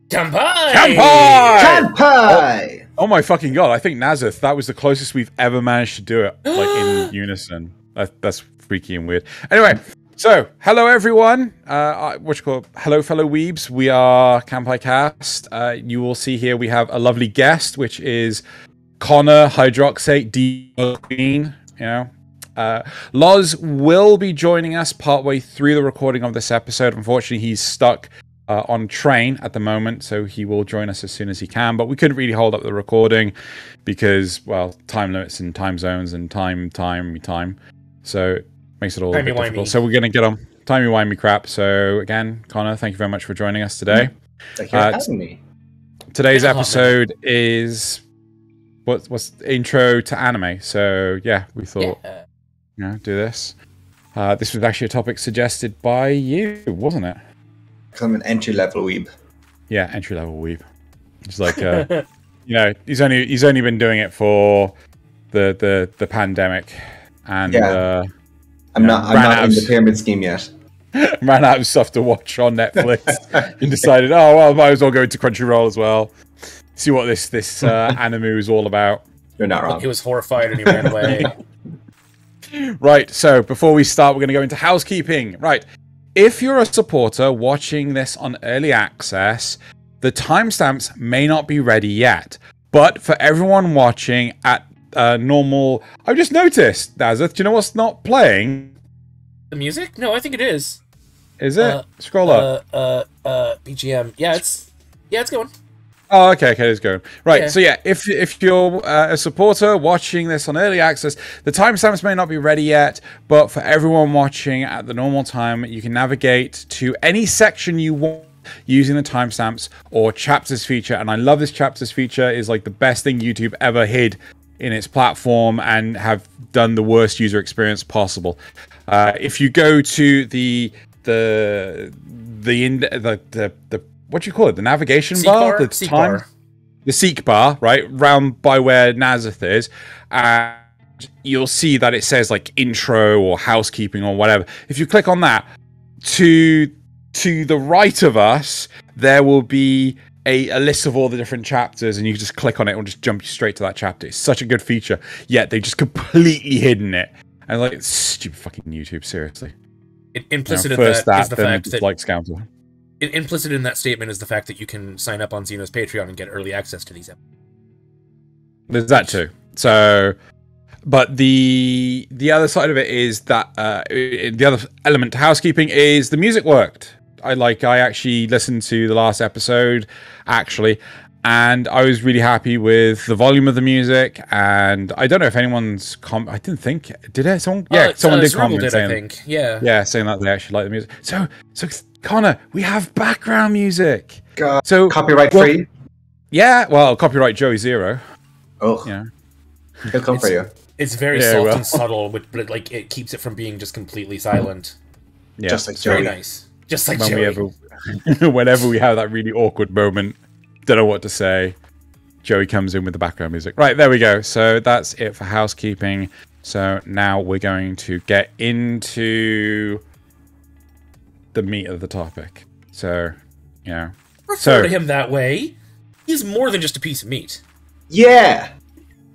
Kampai! Kampai! Kampai! Oh my fucking god! I think Nazith, that was the closest we've ever managed to do it, like in unison. That's freaky and weird. Anyway, so hello everyone. Hello fellow weebs. We are Kampai Cast. You will see here we have a lovely guest, which is Connor Hydroxate D Queen. You know. Loz will be joining us partway through the recording of this episode. Unfortunately, he's stuck on a train at the moment, so he will join us as soon as he can. But we couldn't really hold up the recording because, well, time limits and time zones and time. So it makes it all a bit difficult. So we're going to get on timey-wimey crap. So again, Connor, thank you very much for joining us today. Thank you for having me. Today's episode is what's intro to anime. So yeah, we thought... do this. This was actually a topic suggested by you, wasn't it? Because I'm an entry-level weeb. Yeah, entry-level weeb. It's like, you know, he's only been doing it for the pandemic, and I'm not in the pyramid scheme yet. Ran out of stuff to watch on Netflix and decided, oh well, I might as well go into Crunchyroll as well. See what this anime is all about. You're not wrong. He was horrified and he ran away. Right, so before we start, we're going to go into housekeeping. Right, if you're a supporter watching this on early access, the timestamps may not be ready yet. But for everyone watching at normal... I've just noticed, Nazith, do you know what's not playing? The music? No, I think it is. Is it? Scroll up. BGM. Yeah, it's going. Oh, okay, it's going. Right, Yeah. so yeah, if you're a supporter watching this on early access, the timestamps may not be ready yet, but for everyone watching at the normal time, you can navigate to any section you want using the timestamps or chapters feature. And I love this chapters feature. Is like the best thing YouTube ever hid in its platform and have done the worst user experience possible. If you go to the what do you call it? The navigation bar? The Seek time? bar. The seek bar, right? Round by where Nazith is. And you'll see that it says like intro or housekeeping or whatever. If you click on that, to the right of us, there will be a list of all the different chapters, and you can just click on it and just jump you straight to that chapter. It's such a good feature. Yet they just completely hidden it. And like, stupid fucking YouTube, seriously. Implicit in first that is the then fact that... like Scoundrel. Implicit in that statement is the fact that you can sign up on Xeno's Patreon and get early access to these episodes. There's that too. So, but the other side of it is that the other element to housekeeping is the music worked. I actually listened to the last episode, actually, and I was really happy with the volume of the music. And I don't know if anyone's I didn't think did it. Someone someone did comment did, saying, I think. Yeah, saying that they actually like the music. So Connor, we have background music. God. So Copyright free? Yeah, well, copyright Joey Zero. Oh, Yeah. He'll come for you. it's very soft and subtle, but like it keeps it from being just completely silent. Yeah. Just like It's very Joey. nice. Just like When Joey. whenever we have that really awkward moment, don't know what to say, Joey comes in with the background music. Right, there we go. So that's it for housekeeping. So now we're going to get into the meat of the topic. So, Refer to him that way. He's more than just a piece of meat. Yeah!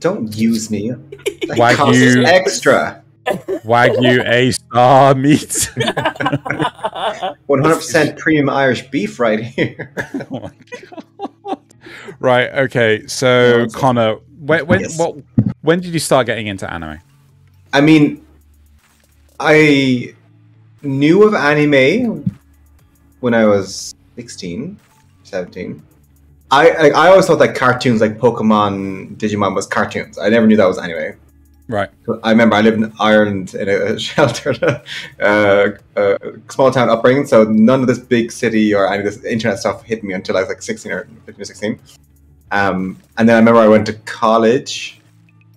Don't use me. That costs Wagyu extra. Wagyu A-star meat. 100% premium Irish beef right here. Oh my god. Right, okay. So, Connor, when did you start getting into anime? I mean, I knew of anime when I was 16, 17. I always thought that cartoons like Pokemon, Digimon was cartoons. I never knew that was anime. Right. I remember I lived in Ireland in a sheltered small town upbringing, so none of this big city or any of this internet stuff hit me until I was like 16 or 15 or 16. And then I remember I went to college.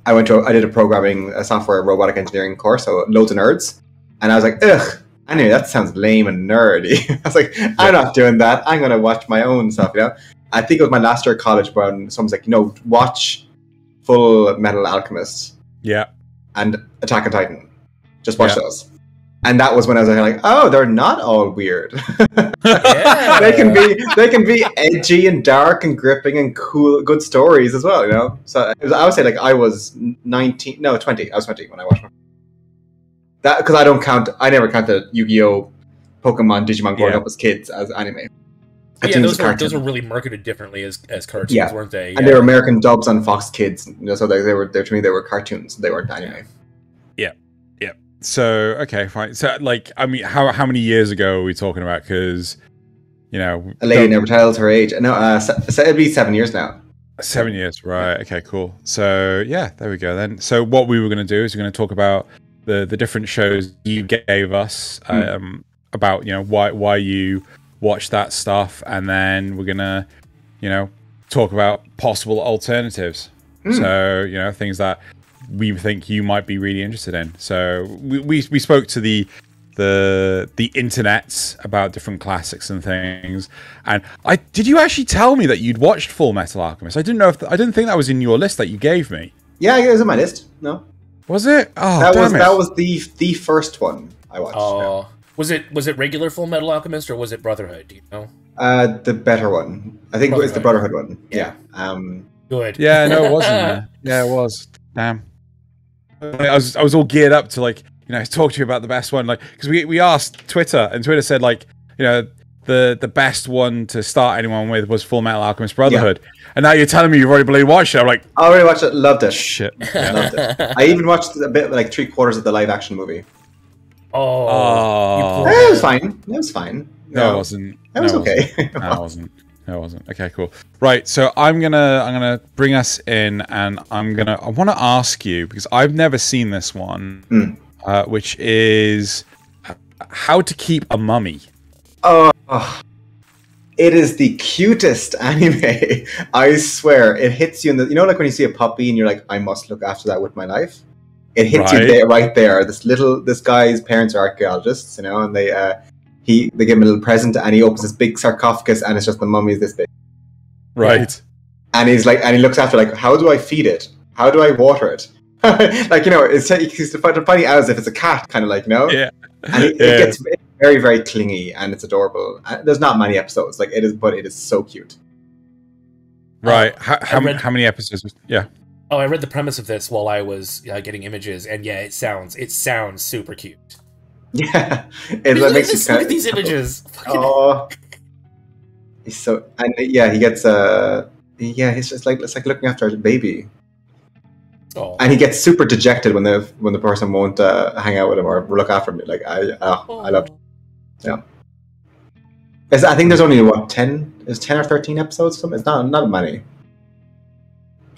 I did a software robotic engineering course, so loads of nerds. And I was like, ugh, anyway, that sounds lame and nerdy. I was like, I'm not doing that. I'm going to watch my own stuff, I think it was my last year of college when someone was like, watch Full Metal Alchemist. Yeah. And Attack on Titan. Just watch those. And that was when I was like, oh, they're not all weird. Yeah. they can be edgy and dark and gripping and cool, good stories as well. You know. So I would say like I was 19, no 20. I was 20 when I watched that because I never counted Yu-Gi-Oh, Pokemon, Digimon growing up as kids as anime. Yeah, those were really marketed differently as cartoons, weren't they? Yeah. And they were American dubs on Fox Kids. You know, so they were to me they were cartoons. They weren't anime. So okay, fine. So like, I mean, how many years ago are we talking about? Because you know, a lady never tells her age. No, so it'd be 7 years now. 7 years, right? Okay, cool. So yeah, there we go then. So what we were going to do is we're going to talk about the different shows you gave us, about why you watch that stuff, and then we're gonna talk about possible alternatives. So things that we think you might be really interested in. So we spoke to the internets about different classics and things. And did you actually tell me that you'd watched Full Metal Alchemist? I didn't know I didn't think that was in your list that you gave me. Yeah, it was on my list. No, was it? Oh, that was the first one I watched. Oh, yeah. Was it regular Full Metal Alchemist or was it Brotherhood? Do you know? The better one. I think it was the Brotherhood one. Yeah. Good. Yeah, no, it wasn't. Yeah, it was. Damn. I was all geared up to talk to you about the best one, because we asked Twitter, and Twitter said the best one to start anyone with was Full Metal Alchemist Brotherhood, and now you're telling me you've already bloody watched it. I'm like, I already watched it, loved it. Shit, loved it. I even watched a bit, like 3/4 of the live action movie. Oh, it was fine. It was fine. No, it wasn't. It was okay. No, it wasn't. No, it wasn't. Okay, cool. Right, so I'm gonna bring us in, and I want to ask you, because I've never seen this one, which is How to Keep a Mummy. Oh, it is the cutest anime. I swear, it hits you in the like when you see a puppy and you're like, I must look after that with my life. It hits you right there. This guy's parents are archaeologists, and they give him a little present, and he opens this big sarcophagus, and it's just the mummy is this big. Right. And he's like, and he looks after, like, how do I feed it? How do I water it? He's finding out as if it's a cat, kind of like, Yeah. And it gets very, very clingy, and it's adorable. There's not many episodes, but it is so cute. Right. How many episodes? Yeah. Oh, I read the premise of this while I was getting images, and yeah, it sounds super cute. Yeah, look at these images. Oh, he's so, and yeah, he gets he's just like, it's like looking after a baby. Oh. And he gets super dejected when the person won't hang out with him or look after him. Like I loved it. Yeah. I think there's only 10 or 13 episodes. It's not many,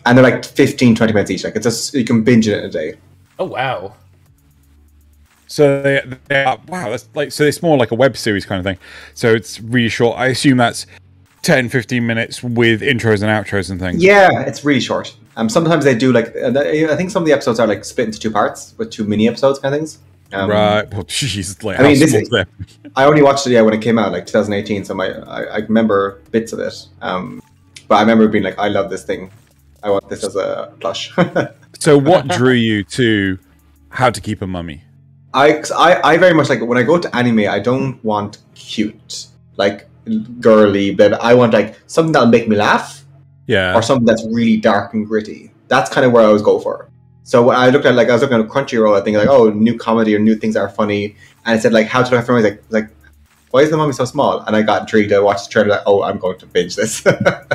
and they're like 15-20 minutes each. Like you can binge it in a day. Oh wow. So they are, wow, that's so it's more like a web series kind of thing. So it's really short. I assume that's 10-15 minutes with intros and outros and things. Yeah, it's really short. Sometimes they do I think some of the episodes are like split into 2 parts with 2 mini episodes kind of things. Right. Well, jeez. Like, I only watched it when it came out, like 2018. So I remember bits of it. But I remember being like, I love this thing. I want this as a plush. So what drew you to How to Keep a Mummy? I very much like when I go to anime, I don't want cute, like girly, but I want like something that'll make me laugh, or something that's really dark and gritty. That's kind of where I always go for. So when I looked at I was looking at Crunchyroll, I think like, oh, new comedy or new things that are funny, and it said like How to Look After a Mummy. Like why is the mummy so small? And I got intrigued. I watched the trailer. Like, oh, I'm going to binge this.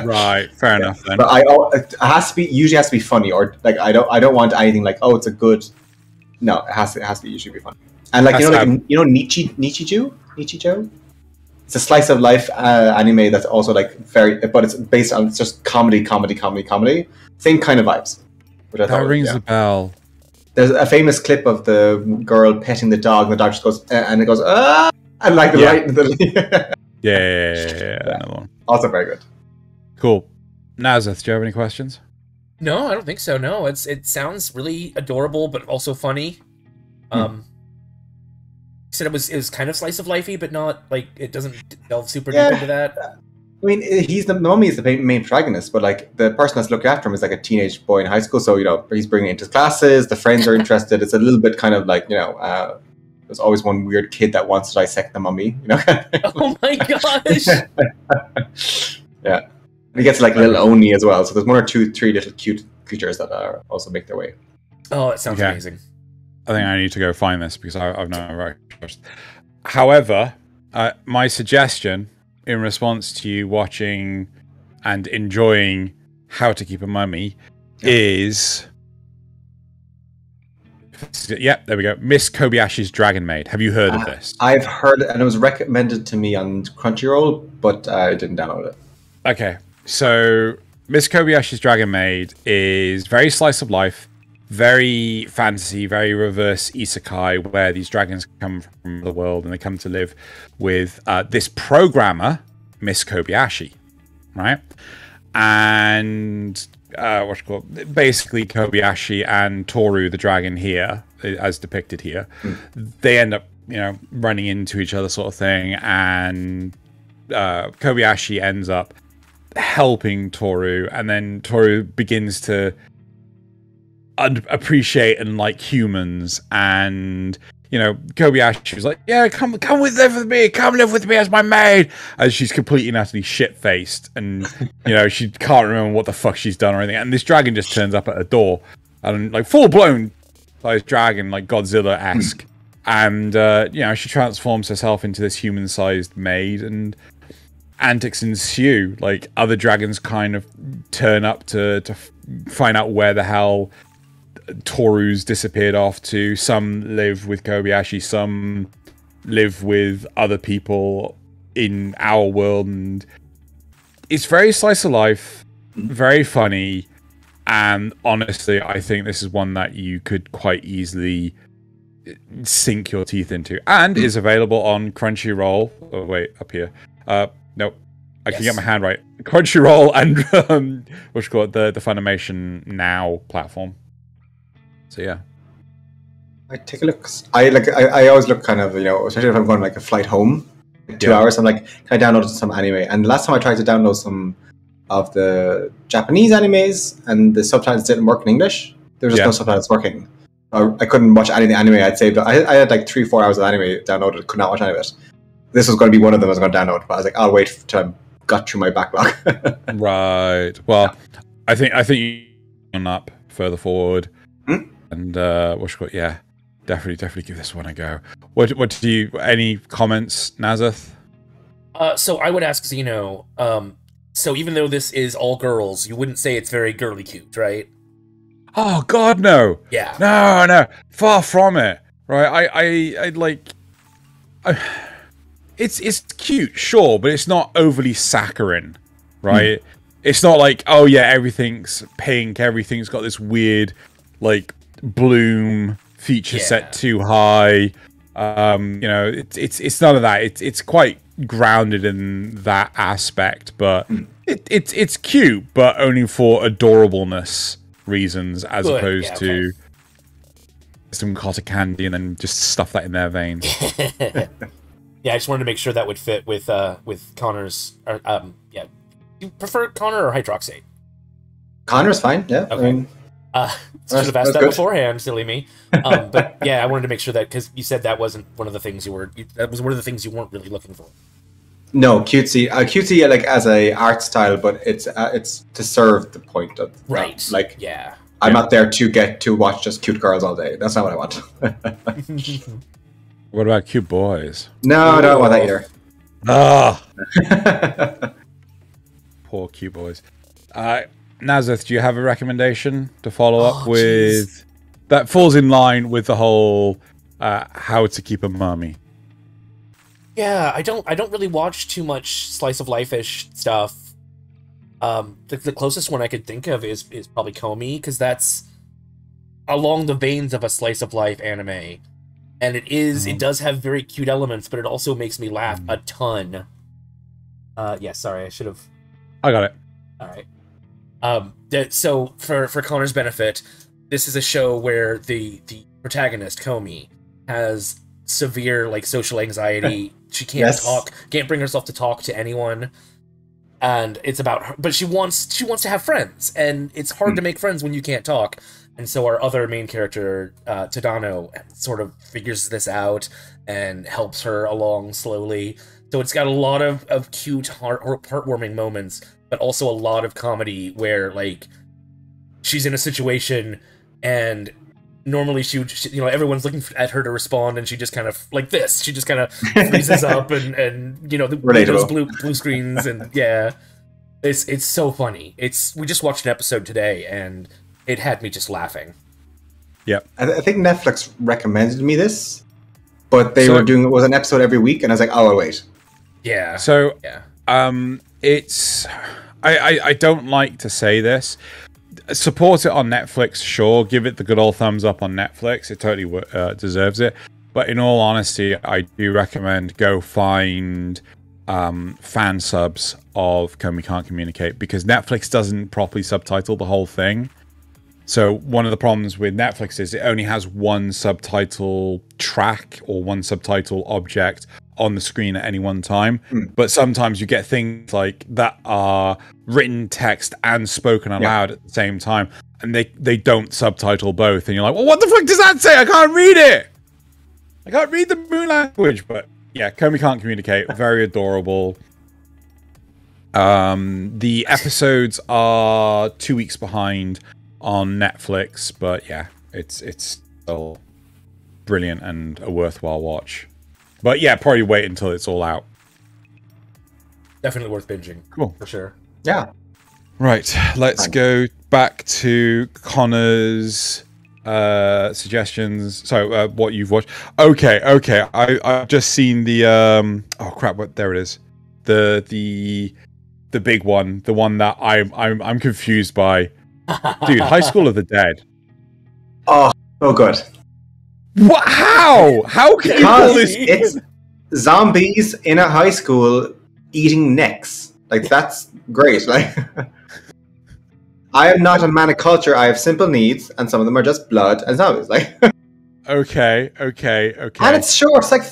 Right, fair enough. Then. But it usually has to be funny, or like I don't want anything like, oh, it's a good. No, it has to usually be funny. And like Nichijou? It's a slice of life anime that's also like but it's based on just comedy. Same kind of vibes. Which I thought rings a bell. There's a famous clip of the girl petting the dog, and the dog just goes and it goes ah, and like right in the yeah. Another one. Also very good. Cool. Nazeth, do you have any questions? No, I don't think so. No, it sounds really adorable, but also funny. Said it was kind of slice of lifey, but not like it doesn't delve super deep into that. I mean, the mummy is the main protagonist, but like the person that's looking after him is like a teenage boy in high school. So he's bringing it into classes. The friends are interested. It's a little bit kind of like there's always one weird kid that wants to dissect the mummy. You know. Oh my gosh! Yeah, and he gets like little Oni as well. So there's one or two, three little cute creatures that also make their way. Oh, that sounds amazing. I think I need to go find this because I've not watched. However, my suggestion in response to you watching and enjoying How to Keep a Mummy is... Yeah, there we go. Miss Kobayashi's Dragon Maid. Have you heard of this? I've heard it, and it was recommended to me on Crunchyroll, but I didn't download it. Okay, so Miss Kobayashi's Dragon Maid is very slice of life, very fantasy, very reverse isekai, where these dragons come from the world and they come to live with this programmer, Miss Kobayashi, right? And basically Kobayashi and Toru, the dragon here, as depicted here, they end up, running into each other, sort of thing, and Kobayashi ends up helping Toru, and then Toru begins to appreciate and like humans, and Kobayashi was like, yeah, come live with me as my maid, as she's completely and utterly shit-faced, and she can't remember what the fuck she's done or anything, and this dragon just turns up at her door, and like full-blown sized dragon, like Godzilla-esque, and she transforms herself into this human-sized maid, and antics ensue. Like, other dragons kind of turn up to find out where the hell Toru's disappeared off to. Some live with Kobayashi, some live with other people in our world, and it's very slice of life, very funny, and honestly, I think this is one that you could quite easily sink your teeth into, and is available on Crunchyroll. Oh wait, up here. Nope. I can get my hand right. Crunchyroll and the Funimation Now platform. So yeah, I take a look. I always look kind of, especially if I'm going like a flight home, 2 hours. I'm like, can I download some anime? And last time I tried to download some of the Japanese animes, and the subtitles didn't work in English. There was just no subtitles working. I couldn't watch any of the anime I'd saved. I had like 3-4 hours of anime downloaded. Could not watch any of it. This was going to be one of them I was going to download, but I was like, I'll wait till I got through my backlog. Right. Well, I think you can up further forward. And definitely give this one a go. What do you? Any comments, Nazeth? So I would ask Xeno. So even though this is all girls, you wouldn't say it's very girly cute, right? Oh God, no. Yeah. No. Far from it. Right. I like. It's cute, sure, but it's not overly saccharine, right? It's not like, oh yeah, everything's pink, everything's got this weird like bloom feature set too high. It's none of that. It's quite grounded in that aspect, but it's cute, but only for adorableness reasons, as opposed to some cotton candy and then just stuff that in their veins. Yeah, I just wanted to make sure that would fit with Connor's. Yeah, you prefer Connor or Hydroxate? Connor's fine. Yeah. Okay. I mean, should have asked that beforehand, silly me. But yeah, I wanted to make sure that, because you said that wasn't one of the things that was one of the things you weren't really looking for. No, cutesy, like as a art style, but it's to serve the point of I'm not there to watch just cute girls all day. That's not what I want. What about cute boys? No, I don't want that either. Poor cute boys. Nazeth, do you have a recommendation to follow up with that falls in line with the whole How to Keep a Mummy? Yeah, I don't really watch too much slice of life-ish stuff. The closest one I could think of is probably Komi, because that's along the veins of a slice of life anime. And it does have very cute elements, but it also makes me laugh a ton. Sorry, I should have... I got it. All right. So, for Connor's benefit, this is a show where the protagonist, Komi, has severe, like, social anxiety. She can't talk, can't bring herself to talk to anyone. And it's about her, but she wants to have friends, and it's hard to make friends when you can't talk. and so our other main character, Tadano, sort of figures this out and helps her along slowly. So it's got a lot of cute, heartwarming moments, but also a lot of comedy where, like, she's in a situation and normally she would, everyone's looking at her to respond, and she just kind of, like this, she just kind of freezes up and those blue screens, and yeah, it's so funny. We just watched an episode today, and it had me just laughing. Yep. I think Netflix recommended me this, but they were doing, it was an episode every week, and I was like, oh, I'll wait. Yeah. So, yeah. It's, I don't like to say this. Support it on Netflix, sure. Give it the good old thumbs up on Netflix. It totally deserves it. But in all honesty, I do recommend go find fan subs of Komi Can't Communicate, because Netflix doesn't properly subtitle the whole thing. So one of the problems with Netflix is it only has one subtitle track or one subtitle object on the screen at any one time. But sometimes you get things like that are written text and spoken aloud at the same time, and they don't subtitle both, and you're like, well, what the fuck does that say? I can't read it. I can't read the moon language. But yeah, Komi Can't Communicate, very adorable. The episodes are 2 weeks behind on Netflix, but yeah, it's still brilliant and a worthwhile watch. But yeah, probably wait until it's all out. Definitely worth binging. Cool. For sure. Yeah. Right, let's go back to Connor's suggestions. So, what you've watched. Okay. I've just seen the oh crap, there it is. The big one, the one that I'm confused by. Dude, High School of the Dead. Oh, so good. What? How can you call this? It's zombies in a high school eating necks. Like, that's great. Like, I am not a man of culture. I have simple needs, and some of them are just blood and zombies. Like, okay. And it's short. It's like,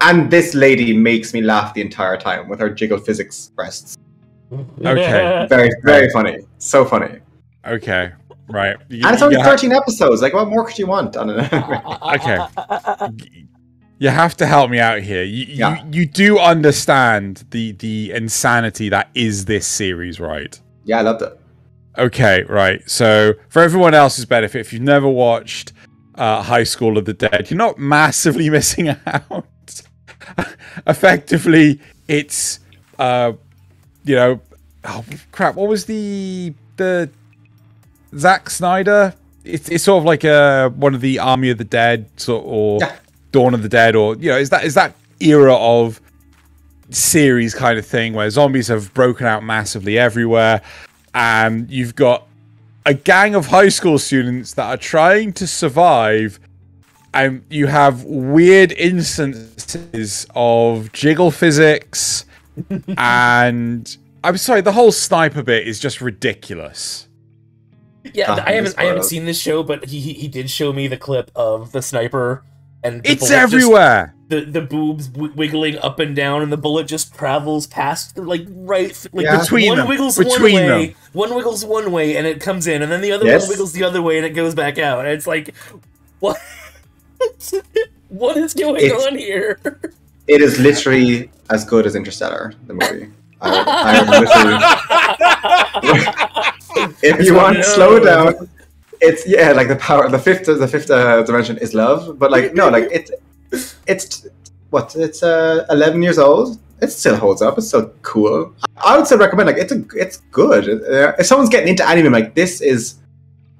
and this lady makes me laugh the entire time with her jiggle physics breasts. Okay. Very, very funny. So funny. Okay. Right. And it's only 13 episodes. Like, what more could you want on an anime? Okay. You have to help me out here. You do understand the insanity that is this series, right? Yeah, I loved it. Okay, right. So, for everyone else's benefit, if you've never watched High School of the Dead, you're not massively missing out. Effectively, it's, oh crap, what was the Zack Snyder? It's sort of like one of the Army of the Dead or Dawn of the Dead, or is that era of series kind of thing where zombies have broken out massively everywhere, and you've got a gang of high school students that are trying to survive, and you have weird instances of jiggle physics, and I'm sorry, the whole sniper bit is just ridiculous. Yeah, I haven't seen this show, but he did show me the clip of the sniper, and it's everywhere. The boobs wiggling up and down, and the bullet just travels past, like between one them. Wiggles between one them. way, one wiggles one way, and it comes in, and then the other one wiggles the other way, and it goes back out. And it's like, what? What is going on here? It is literally as good as Interstellar, the movie. If you want to slow it down, it's like the power. The fifth dimension is love, but like no, like it's 11 years old. It still holds up. It's still cool. I would still recommend. Like it's good. If someone's getting into anime, like this is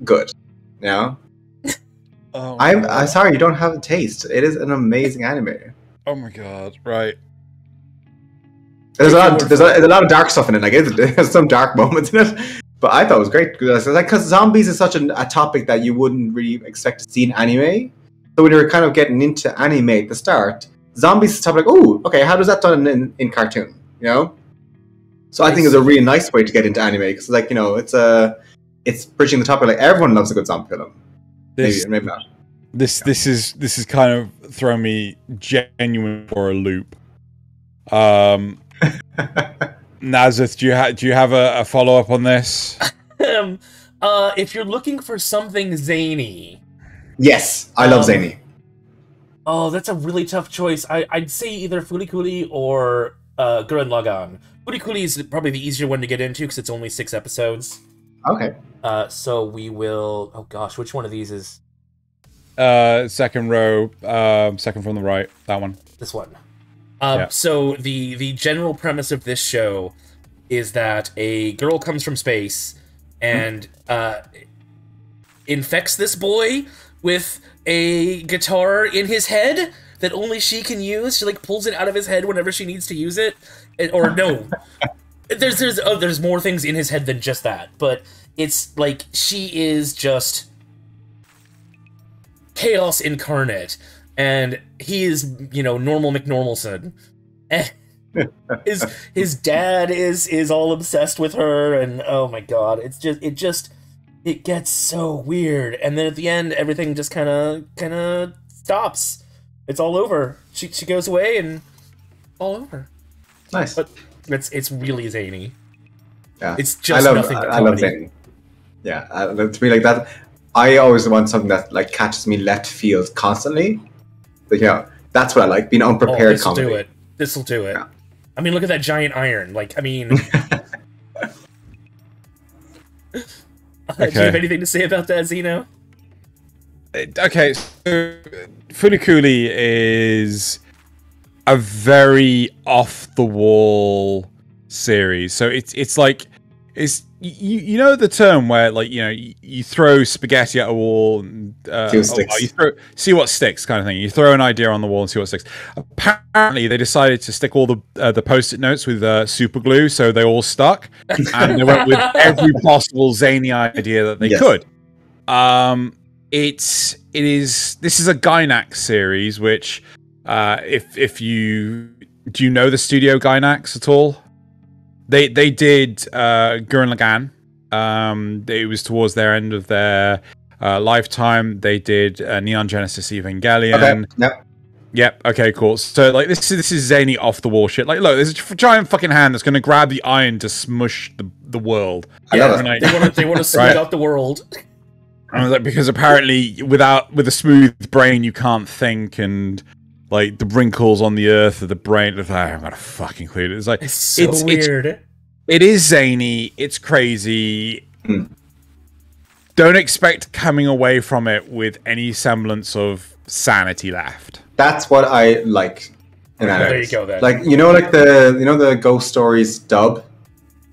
good. You know. Oh, I'm sorry, you don't have a taste. It is an amazing anime. Oh my god! Right. There's a lot of dark stuff in it. Like there's some dark moments in it, but I thought it was great because zombies is such a topic that you wouldn't really expect to see in anime. So when you're kind of getting into anime at the start, zombies is a topic like, oh, okay, how does that done in cartoon? You know. So I think it's a really nice way to get into anime because like it's bridging the topic. Like everyone loves a good zombie film. Maybe not. This is kind of throwing me genuine for a loop. Nazith, do you have a follow up on this? If you're looking for something zany, Yes, I love Um, Zany. oh, that's a really tough choice. I'd say either Furikuri or Gurren Lagann. Furikuri is probably the easier one to get into because it's only 6 episodes. Okay. So we will. Oh gosh, which one of these is Second row, second from the right. That one. this one? Yeah. So the general premise of this show is that a girl comes from space and infects this boy with a guitar in his head that only she can use. She like pulls it out of his head whenever she needs to use it. Or no, there's more things in his head than just that. But it's like she is just chaos incarnate, and he is, you know, normal McNormalson. And his dad is all obsessed with her, and oh my god, it gets so weird. And then at the end, everything just kind of stops. It's all over. She goes away, and all over. Nice. But it's really zany. Yeah. It's just nothing but I love comedy. Zany. Yeah, to me like that. I always want something that like catches me left field constantly. Like, you know, that's what I like, being unprepared this'll comedy. do it. This'll do it. Yeah. I mean, look at that giant iron. Like, I mean, do you have anything to say about that, Zeno? Okay, so Furikuri is a very off the wall series. So it's like you know the term where, like, you know, you throw spaghetti at a wall and see what sticks, kind of thing. You throw an idea on the wall and see what sticks. Apparently, they decided to stick all the post-it notes with super glue, so they all stuck, and they went with every possible zany idea that they could. This is a Gainax series, which if you do, you know the studio Gainax at all? They did Gurren Lagann. It was towards their end of their lifetime. They did Neon Genesis Evangelion. Okay. Yep. Okay. Cool. So like this is zany off the wall shit. Like, look, there's a giant fucking hand that's going to grab the iron to smush the world. Yeah, they want to smooth out the world. I was like, because apparently with a smooth brain you can't think, and like the wrinkles on the earth of the brain. I haven't got a fucking clue. It's like it's so weird. It is zany. It's crazy. Don't expect coming away from it with any semblance of sanity left. That's what I like. There you go. Then, like, you know, like the Ghost Stories dub.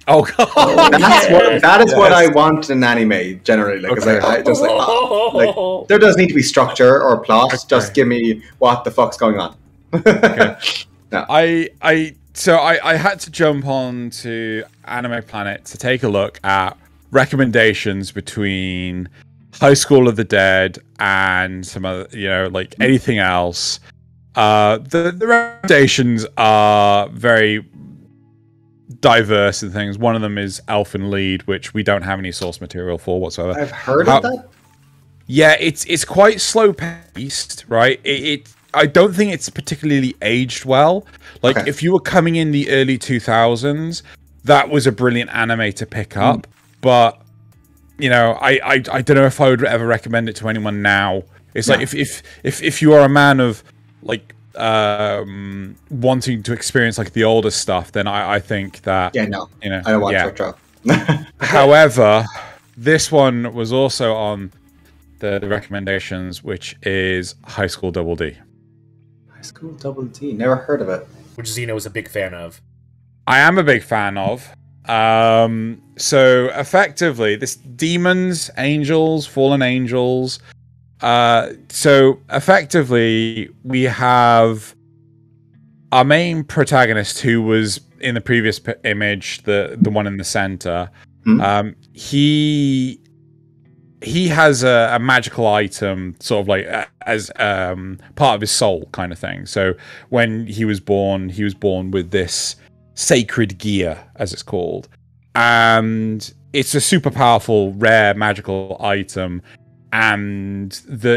Oh god, that is what I want in anime generally. Like, okay. I just like there doesn't need to be structure or plot. Okay. Just give me what the fuck's going on. Okay. No. I had to jump on to Anime Planet to take a look at recommendations between High School of the Dead and some other, you know, like anything else. The recommendations are very diverse and things. One of them is Elfen Lied, which we don't have any source material for whatsoever. I've heard of that. Yeah, it's quite slow paced, right? I don't think it's particularly aged well. Like, if you were coming in the early 2000s, that was a brilliant anime to pick up. But you know, I don't know if I would ever recommend it to anyone now. It's like if you are a man of like wanting to experience like the older stuff, then I think that you know, I don't want retro. However, this one was also on the recommendations, which is High School Double D. High School Double D, never heard of it. Which Zeno is a big fan of. I am a big fan of. So effectively, this demons, angels, fallen angels. So effectively, we have our main protagonist, who was in the previous image, the one in the center. He has a magical item, sort of like as part of his soul, kind of thing. So when he was born with this sacred gear, as it's called, and it's a super powerful, rare magical item. And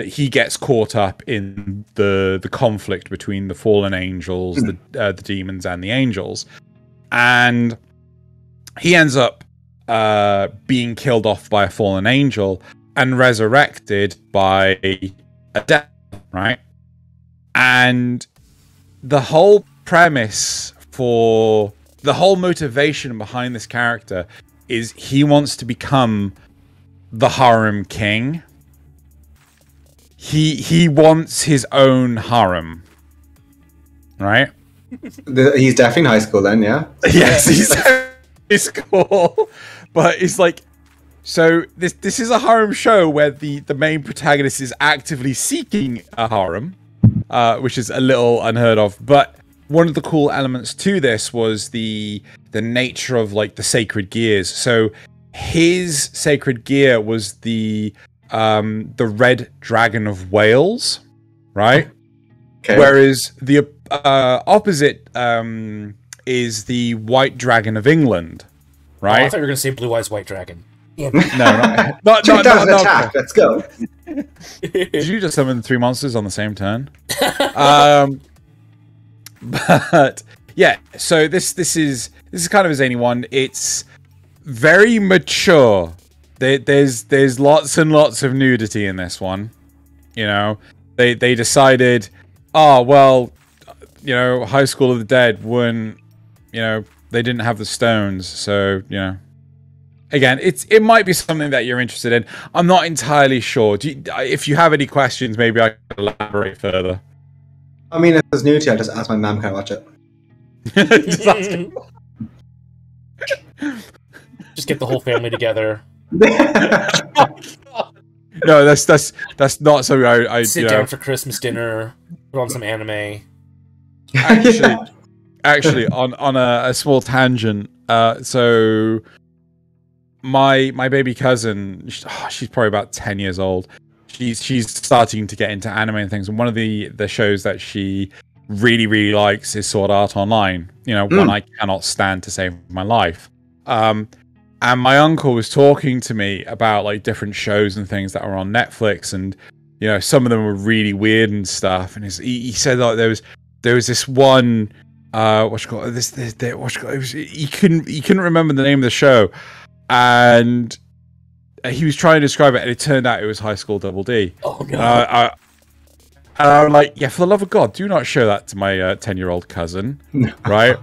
he gets caught up in the conflict between the fallen angels, the demons, and the angels, and he ends up being killed off by a fallen angel and resurrected by a devil, right? And the whole premise for the whole motivation behind this character is he wants to become the harem king. He wants his own harem, right? He's definitely in high school then, yeah. Yes, he's in high school, but it's like, so this is a harem show where the main protagonist is actively seeking a harem, which is a little unheard of. But one of the cool elements to this was the nature of like the sacred gears. So his sacred gear was the red dragon of Wales, right? Okay. Whereas the opposite is the white dragon of England, Oh, right? I thought you were going to say Blue Eyes White Dragon. Yeah. No, not 2000 attack. Let's go. Did you just summon 3 monsters on the same turn? But yeah, so this is kind of a zany one. It's very mature. There's lots and lots of nudity in this one. You know, they decided, oh well, you know, High School of the Dead wouldn't, you know, they didn't have the stones, so you know. Again, it might be something that you're interested in. I'm not entirely sure. If you have any questions, maybe I can elaborate further. I mean, if it's new to you, I'll just ask my mom, can I watch it? Just ask him. Just get the whole family together. No, that's not something I Sit down for Christmas dinner. Put on some anime. Actually, on a small tangent. So my baby cousin, she's probably about 10 years old. She's starting to get into anime and things, and one of the shows that she really likes is Sword Art Online. You know, one I cannot stand to save my life. And my uncle was talking to me about like different shows and things that were on Netflix, and you know, some of them were really weird and stuff. And he said that there was this one, he couldn't remember the name of the show, and he was trying to describe it, and it turned out it was High School Double D. Oh no! And I'm like, yeah, for the love of God, do not show that to my 10-year-old cousin, right?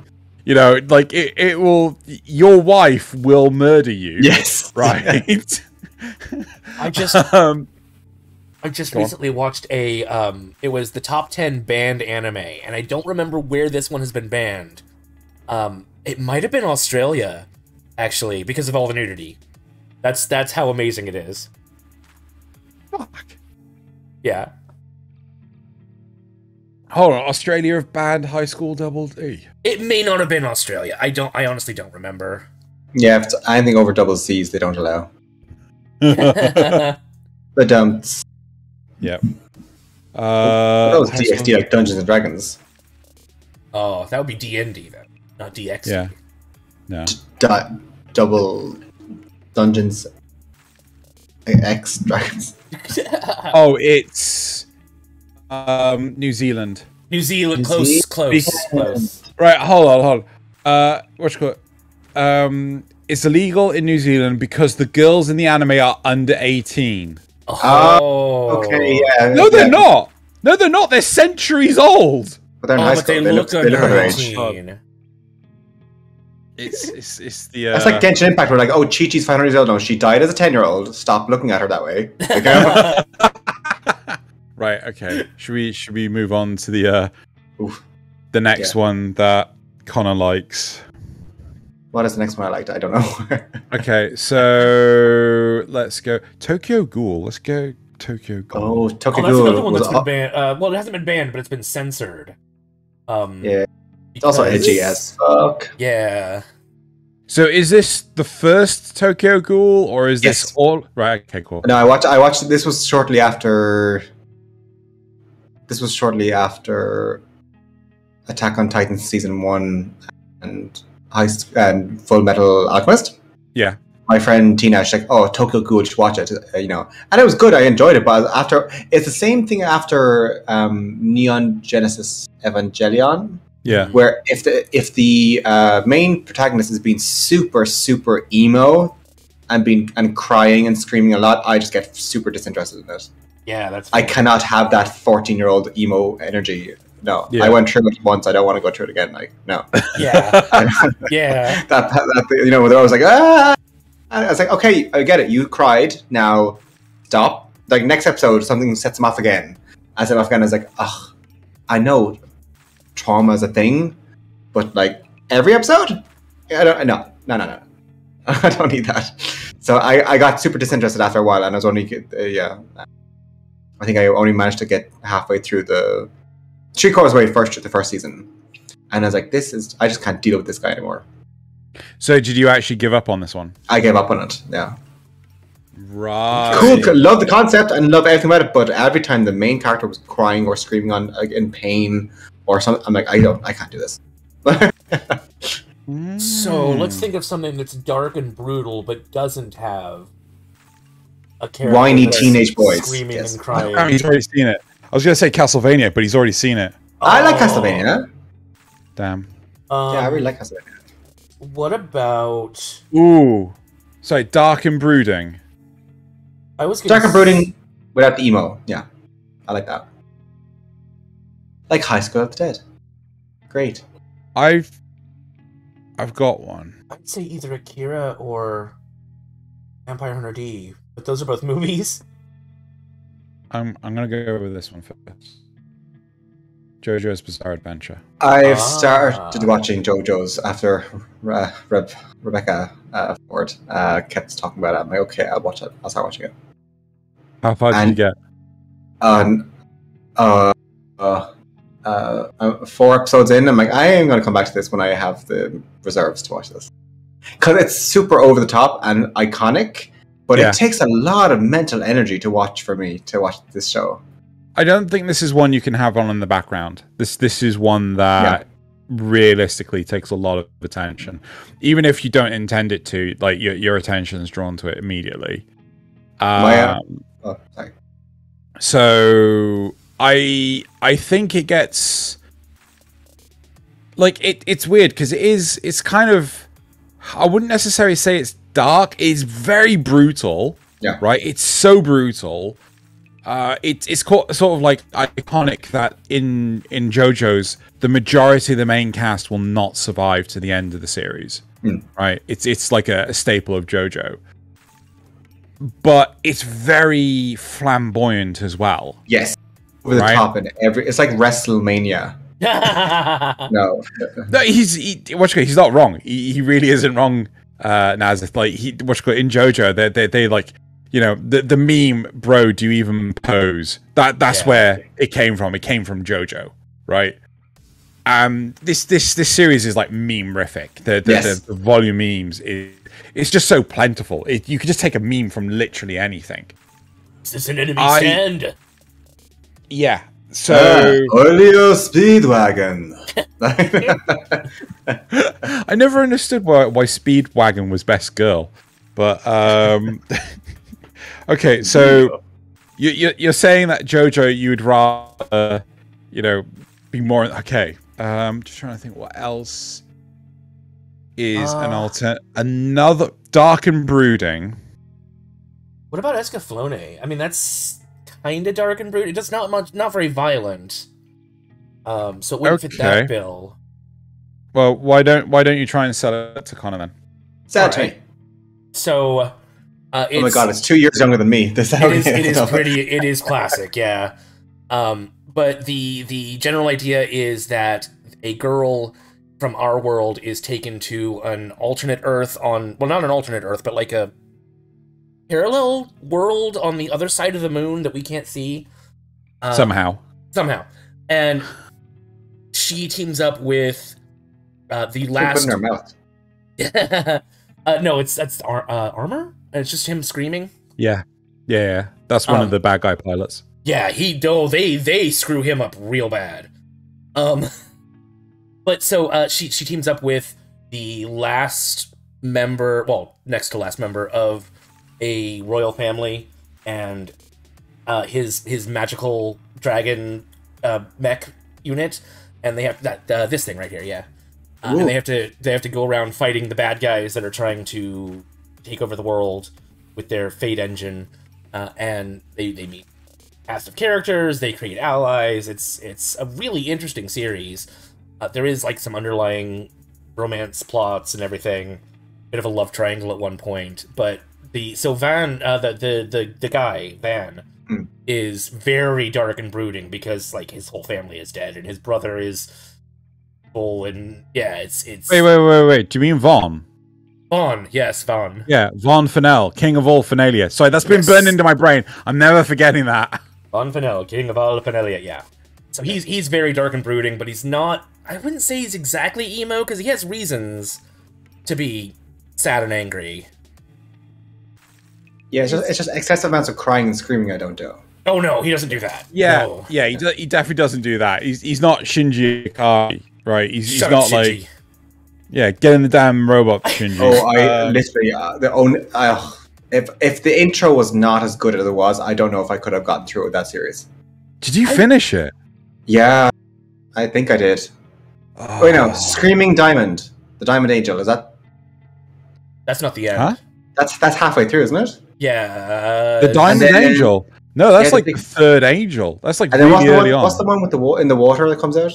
You know, like it will. Your wife will murder you. Yes, right. I just recently watched a it was the top 10 banned anime, and I don't remember where this one has been banned. It might have been Australia, actually, because of all the nudity. That's how amazing it is. Fuck. Yeah. Hold on, Australia have banned High School Double D. It may not have been Australia. I honestly don't remember. Yeah, if it's anything over double C's, they don't allow. Oh, They don't. Yep. That was DXD, like Dungeons and Dragons. Oh, that would be D&D then, not DXD. Yeah. No. Double Dungeons X Dragons. Oh, it's New Zealand. New Zealand, New close. Right, hold on. What's it called? It's illegal in New Zealand because the girls in the anime are under 18. Oh, Okay, yeah. No, they're yeah. not. No, they're not. They're centuries old. But they're in Oh, high but school. they look under underage. 18. It's the. That's like Genshin Impact. We're like, oh, Chi-Chi's 500 years old. No, she died as a 10-year-old. Stop looking at her that way. Okay? Right. Okay. Should we move on to the Oof. the next one that Connor likes? What is the next one I liked? I don't know. Okay, so let's go Tokyo Ghoul. Let's go Tokyo Ghoul. Oh, Tokyo Oh, that's another one was that's been banned. Well, it hasn't been banned, but it's been censored. Yeah. It's also because- edgy as fuck. Yeah. So is this the first Tokyo Ghoul, or is Yes. this all right? Okay, cool. No, I watched. This was shortly after. This was shortly after Attack on Titan season 1 and Full Metal Alchemist. Yeah. My friend Tina, she's like, "Oh, Tokyo Ghoul, just watch it," you know, and it was good. I enjoyed it, but after it's the same thing after Neon Genesis Evangelion, Yeah. where if the main protagonist is being super emo, and crying and screaming a lot, I just get super disinterested in it. Yeah, that's. I cannot have that 14-year-old emo energy. No, Yeah. I went through it once. I don't want to go through it again. Like, no. Yeah, yeah. that you know, where I was like, ah. I was like, okay, I get it. You cried. Now, stop. Like next episode, something sets him off again. I set him off again. I was like, ugh, I know trauma is a thing, but like every episode, I don't. No. I don't need that. So I got super disinterested after a while, and I was only I think I only managed to get halfway through the 3/4 way through the first season, and I was like, I just can't deal with this guy anymore. So did you actually give up on this one? I gave up on it. Yeah. Right. Cool. Love the concept and love everything about it, but every time the main character was crying or screaming on in pain or something, I'm like, I can't do this. So let's think of something that's dark and brutal, but doesn't have a character Whiny that's teenage boys. screaming Yes. and crying. Oh, he's already seen it. I was going to say Castlevania, but he's already seen it. I like Castlevania. Damn. Yeah, I really like Castlevania. What about? Ooh. Sorry, dark and brooding. I was gonna Dark and brooding without the emo. Yeah, I like that. Like High School of the Dead. Great. I've got one. I'd say either Akira or Vampire Hunter D, but those are both movies. I'm gonna go with this one first. JoJo's Bizarre Adventure. I've started watching JoJo's after Rebecca Ford kept talking about it. I'm like, okay, I'll watch it. I'll start watching it. How far did you get? 4 episodes in, I'm like, I am going to come back to this when I have the reserves to watch this. Because it's super over the top and iconic, but Yeah. it takes a lot of mental energy to watch for me to watch this show. I don't think this is one you can have on in the background. This is one that realistically takes a lot of attention, even if you don't intend it to. Like your attention is drawn to it immediately. Oh, sorry. So I think it gets like it's weird because it's kind of, I wouldn't necessarily say it's dark. It's very brutal. Yeah. Right. It's so brutal. It's sort of like iconic that in JoJo's the majority of the main cast will not survive to the end of the series. Right. It's like a staple of JoJo. But it's very flamboyant as well. Yes. Over the top and it's like WrestleMania. No. No, he's not wrong. He really isn't wrong, Nazith. Like in JoJo, they like, you know, the meme, bro, do you even pose? That's where it came from. It came from JoJo, right? This series is like meme-rific. The volume memes it's just so plentiful. You could just take a meme from literally anything. Is this an enemy stand? Yeah. So Olio Speedwagon. I never understood why Speedwagon was best girl, but okay. So you're saying that JoJo you would rather, you know, be more okay. Just trying to think what else is another dark and brooding. What about Escaflowne? I mean, that's kind of dark and brooding. It's not very violent. So it wouldn't fit that bill. Well, why don't you try and sell it to Connor then? Sell it to me. So, oh my god, it's 2 years younger than me. It is classic, yeah. But the general idea is that a girl from our world is taken to an alternate Earth not an alternate Earth, but like a parallel world on the other side of the moon that we can't see. Somehow. And she teams up with the last... Put in her mouth. No, that's Armor? And it's just him screaming? Yeah. That's one of the bad guy pilots. Yeah, they screw him up real bad. But so she teams up with the last member, next to last member of a royal family, and his magical dragon mech unit, and they have this thing right here, yeah. And they have to go around fighting the bad guys that are trying to take over the world with their Fate engine, and they meet cast of characters, they create allies. It's a really interesting series. There is like some underlying romance plots and everything, bit of a love triangle at one point, but Van, the guy Van, is very dark and brooding because like his whole family is dead and his brother is full, and yeah, it's Wait. Do you mean Vaughn? Vaughn, yes, Vaughn. Yeah, Vaughn Fennell, king of all Fenalia. Sorry, that's been burned into my brain. I'm never forgetting that. Vaughn Fennell, king of all Fenalia, yeah. So he's very dark and brooding, but he's not. I wouldn't say he's exactly emo because he has reasons to be sad and angry. Yeah, it's just excessive amounts of crying and screaming I don't do. Oh no, he doesn't do that. Yeah, No. yeah, he definitely doesn't do that. He's not Shinji Ikari, right? He's Shut not up, like, Shinji. yeah, get in the damn robot, Shinji. Oh, I literally if the intro was not as good as it was, I don't know if I could have gotten through with that series. Did you finish it? Yeah, I think I did. Oh, wait, no, Screaming Diamond, the Diamond Angel, is that? That's not the end. Huh? That's halfway through, isn't it? Yeah. The Diamond and then- Angel. No, that's Yeah, like the the third angel. That's like And then really early on. what's the one with in the water that comes out?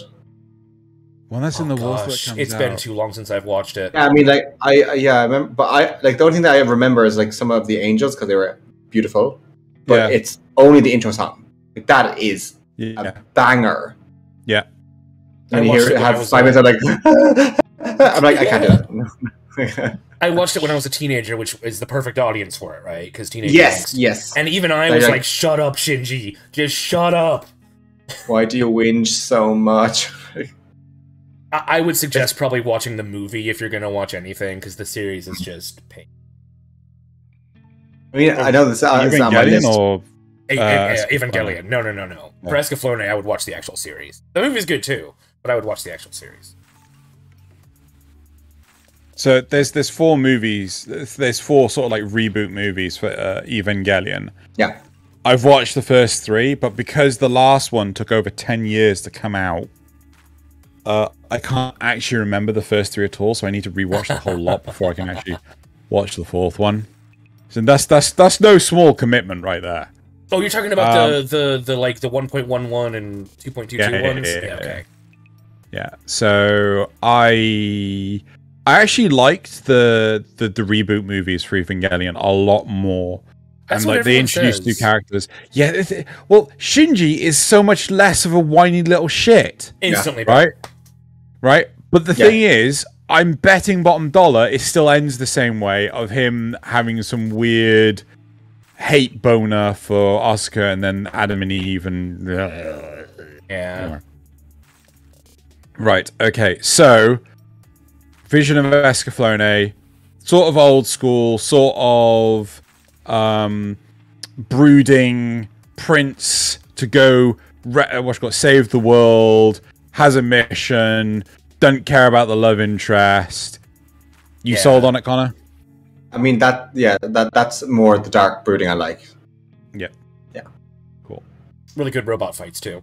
One that's in the water that Gosh, comes it's out. been too long since I've watched it. Yeah, I mean, like I remember, but I like the only thing that I remember is like some of the angels because they were beautiful, but Yeah. it's only the intro song. Like that is Yeah. a banger. Yeah. I And you watched hear it when I have was, Simon like, I'm like, I can't do that. I watched it when I was a teenager, which is the perfect audience for it, right? Because teenagers. Yes, yes. And even I was like, shut up, Shinji. Just shut up. Why do you whinge so much? I would suggest probably watching the movie if you're going to watch anything, because the series is just pain. I mean, I know this. It's not my Evangelion list. or Evangelion. No. For Escaflowne, I would watch the actual series. The movie's good too, but I would watch the actual series. So there's 4 movies. There's 4 sort of like reboot movies for Evangelion. Yeah. I've watched the first 3, but because the last one took over 10 years to come out, I can't actually remember the first 3 at all. So I need to rewatch the whole lot before I can actually watch the 4th one. So that's no small commitment right there. Oh, you're talking about the like the 1.11 and 2.22 ones? Yeah. Okay. Yeah. So I actually liked the reboot movies for Evangelion a lot more. That's And what like they everyone introduced new says. characters. Yeah. Well, Shinji is so much less of a whiny little shit, Instantly better. right? But the thing is, I'm betting bottom dollar it still ends the same way of him having some weird hate boner for Asuka and then Adam and Eve and Yeah. Right, okay, so Vision of Escaflowne, sort of old school, sort of brooding prince to go save the world, has a mission, doesn't care about the love interest. You sold on it, Connor? I mean that's more the dark brooding I like. Yep. Yeah. Cool. Really good robot fights too.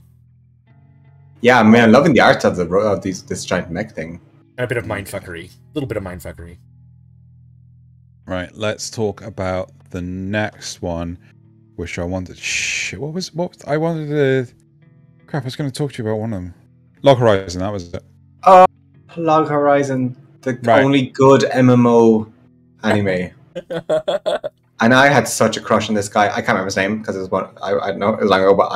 Yeah, man, I'm loving the art of this giant mech thing. And a bit of mindfuckery. A little bit of mindfuckery. Right, let's talk about the next one, which I wanted. I wanted to. Crap, I was going to talk to you about one of them. Log Horizon, that was it. Log Horizon, the Right. only good MMO anime. And I had such a crush on this guy. I can't remember his name because it was one I don't know, it was long ago, but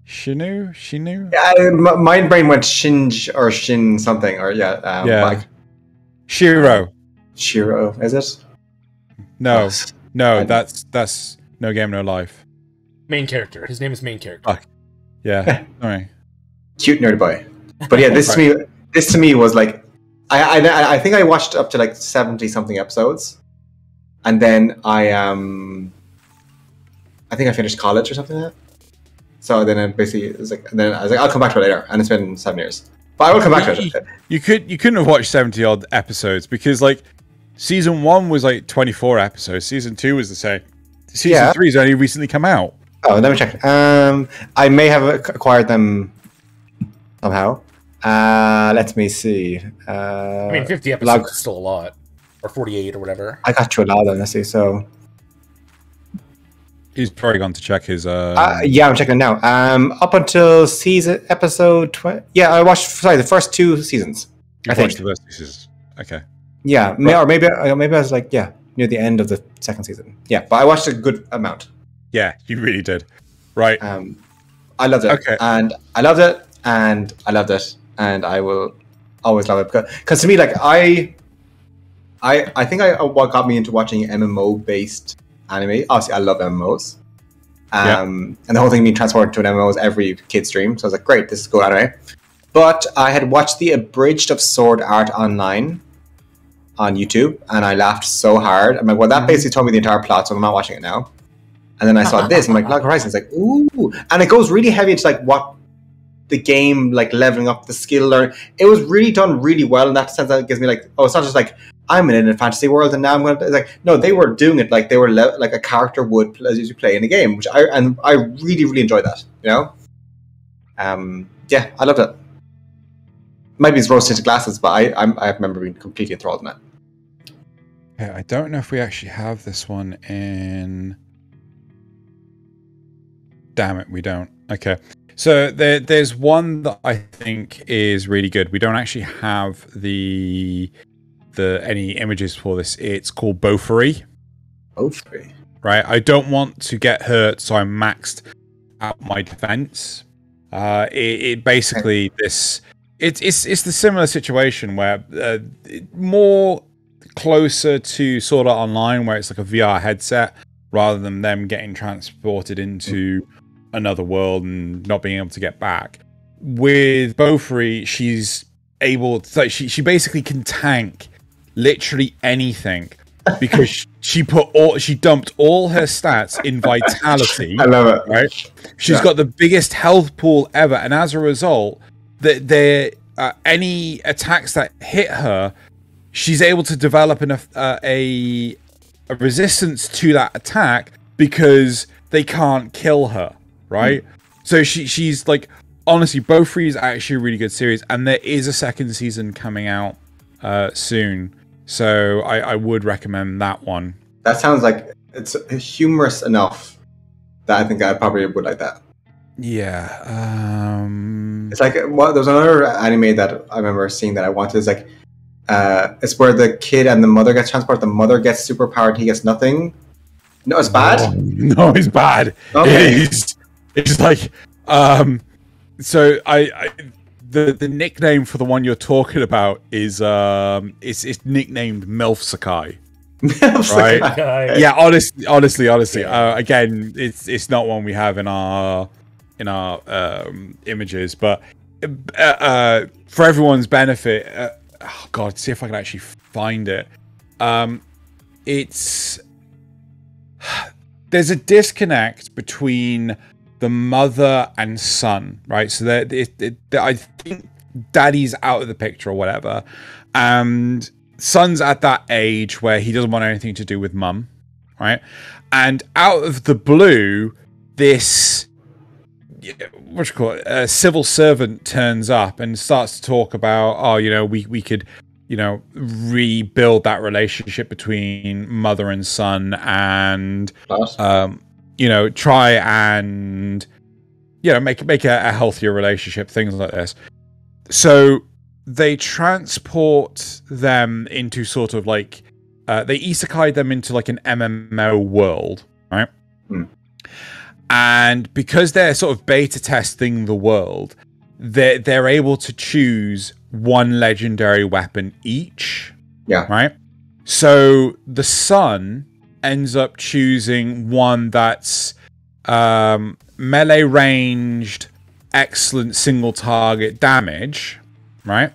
Shinu? Yeah, my brain went Shinj or Shin something or like Shiro. Shiro, is it? No, I- that's No Game No Life. Main character. His name is main character. Yeah, sorry. Cute nerd boy. But yeah, this to me was like I think I watched up to like 70 something episodes, and then I think I finished college or something like that. So then it basically it was like, and then I was like, I'll come back to it later, and it's been 7 years. But I will come back to it. You couldn't have watched 70 odd episodes because like season 1 was like 24 episodes, season 2 was the same. Season 3 has only recently come out. Oh, let me check. I may have acquired them somehow. Let me see. I mean, 50 episodes is still a lot. or 48 or whatever. I got to a lot of them, let's see. So He's probably gone to check his. yeah, I'm checking it now. Up until episode 20. Yeah, I watched. Sorry, the first 2 seasons. You I think. watched the first pieces. Okay. Yeah, or maybe I was like, yeah, near the end of the second season. Yeah, but I watched a good amount. Yeah, you really did. Right. I loved it. Okay. And I loved it, and I loved it, and I will always love it because to me, like I think what got me into watching MMO based anime. Obviously, I love MMOs. And the whole thing being transported to an MMO is every kid's dream. So I was like, great, this is good anime. But I had watched the abridged of Sword Art Online on YouTube, and I laughed so hard. I'm like, well, that basically told me the entire plot, so I'm not watching it now. And then I saw this, and I'm like, Log Horizon. It's like, ooh. And it goes really heavy into like what the game, like leveling up the skill learn. It was really done really well in that sense. That gives me like, oh, it's not just like, I'm in a fantasy world and now I'm going to, like, no, they were doing it like they were like a character would as you play in a game, which I really, really enjoyed that, you know? Yeah, I loved it. Might be rose tinted glasses, but I remember being completely enthralled in it. Okay, I don't know if we actually have this one in. Damn it, we don't. Okay. So there's one that I think is really good. We don't actually have any images for this. It's called Bofuri. Bofuri. Right. I don't want to get hurt, so I maxed out my defense. It basically it's the similar situation where more closer to Sword Art Online, where it's like a VR headset rather than them getting transported into another world and not being able to get back. With Bofuri, she's able to, like, she basically can tank literally anything because she dumped all her stats in vitality. I love it. Right? She's got the biggest health pool ever, and as a result, any attacks that hit her, she's able to develop a resistance to that attack because they can't kill her. Right? So she's like, honestly, Bofuri is actually a really good series, and there is a second season coming out soon. So I would recommend that one. That sounds like it's humorous enough that I think I probably would like that. Yeah. It's like, well, there's another anime that I remember seeing that I wanted. It's like, it's where the kid and the mother gets transported. The mother gets superpowered. He gets nothing. No, it's bad. No, it's bad. Okay. It's like, so the nickname for the one you're talking about is it's nicknamed MILF Sakai. Right? Yeah, honestly. Again, it's not one we have in our images, but for everyone's benefit, oh god, see if I can actually find it. There's a disconnect between the mother and son, right? So I think daddy's out of the picture or whatever, and son's at that age where he doesn't want anything to do with mum, right? And out of the blue, this a civil servant turns up and starts to talk about, oh, you know, we could, you know, rebuild that relationship between mother and son, and you know, try and, you know, make a healthier relationship, things like this. So they transport them into sort of like they isekai them into like an MMO world, right? And because they're sort of beta testing the world, they're able to choose one legendary weapon each. Yeah. Right? So the son ends up choosing one that's melee ranged, excellent single target damage, right?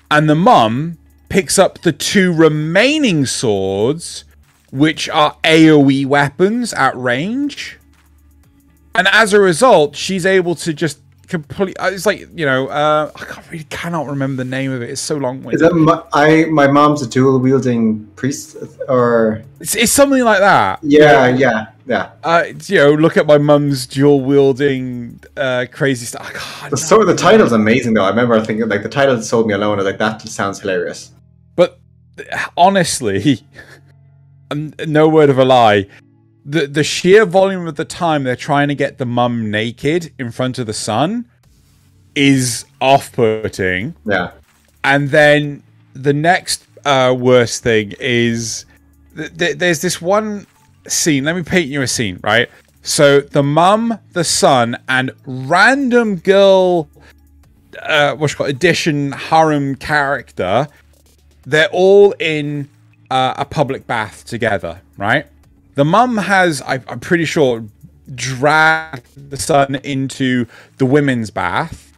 And the mum picks up the 2 remaining swords, which are AoE weapons at range. And as a result, she's able to just complete. It's like, you know, I cannot remember the name of it. It's so long-winded. Is that my mom's a dual wielding priest, or it's something like that? Yeah. You know, look at my mum's dual wielding crazy stuff. The title's amazing though. I remember thinking like the title sold me alone. I was like, that sounds hilarious. But honestly, no word of a lie, the sheer volume of the time they're trying to get the mum naked in front of the son is off-putting. Yeah. And then the next worst thing is there's this one scene. Let me paint you a scene, right? So the mum, the son, and random girl, addition harem character, they're all in a public bath together, right? The mum has, I'm pretty sure, dragged the son into the women's bath,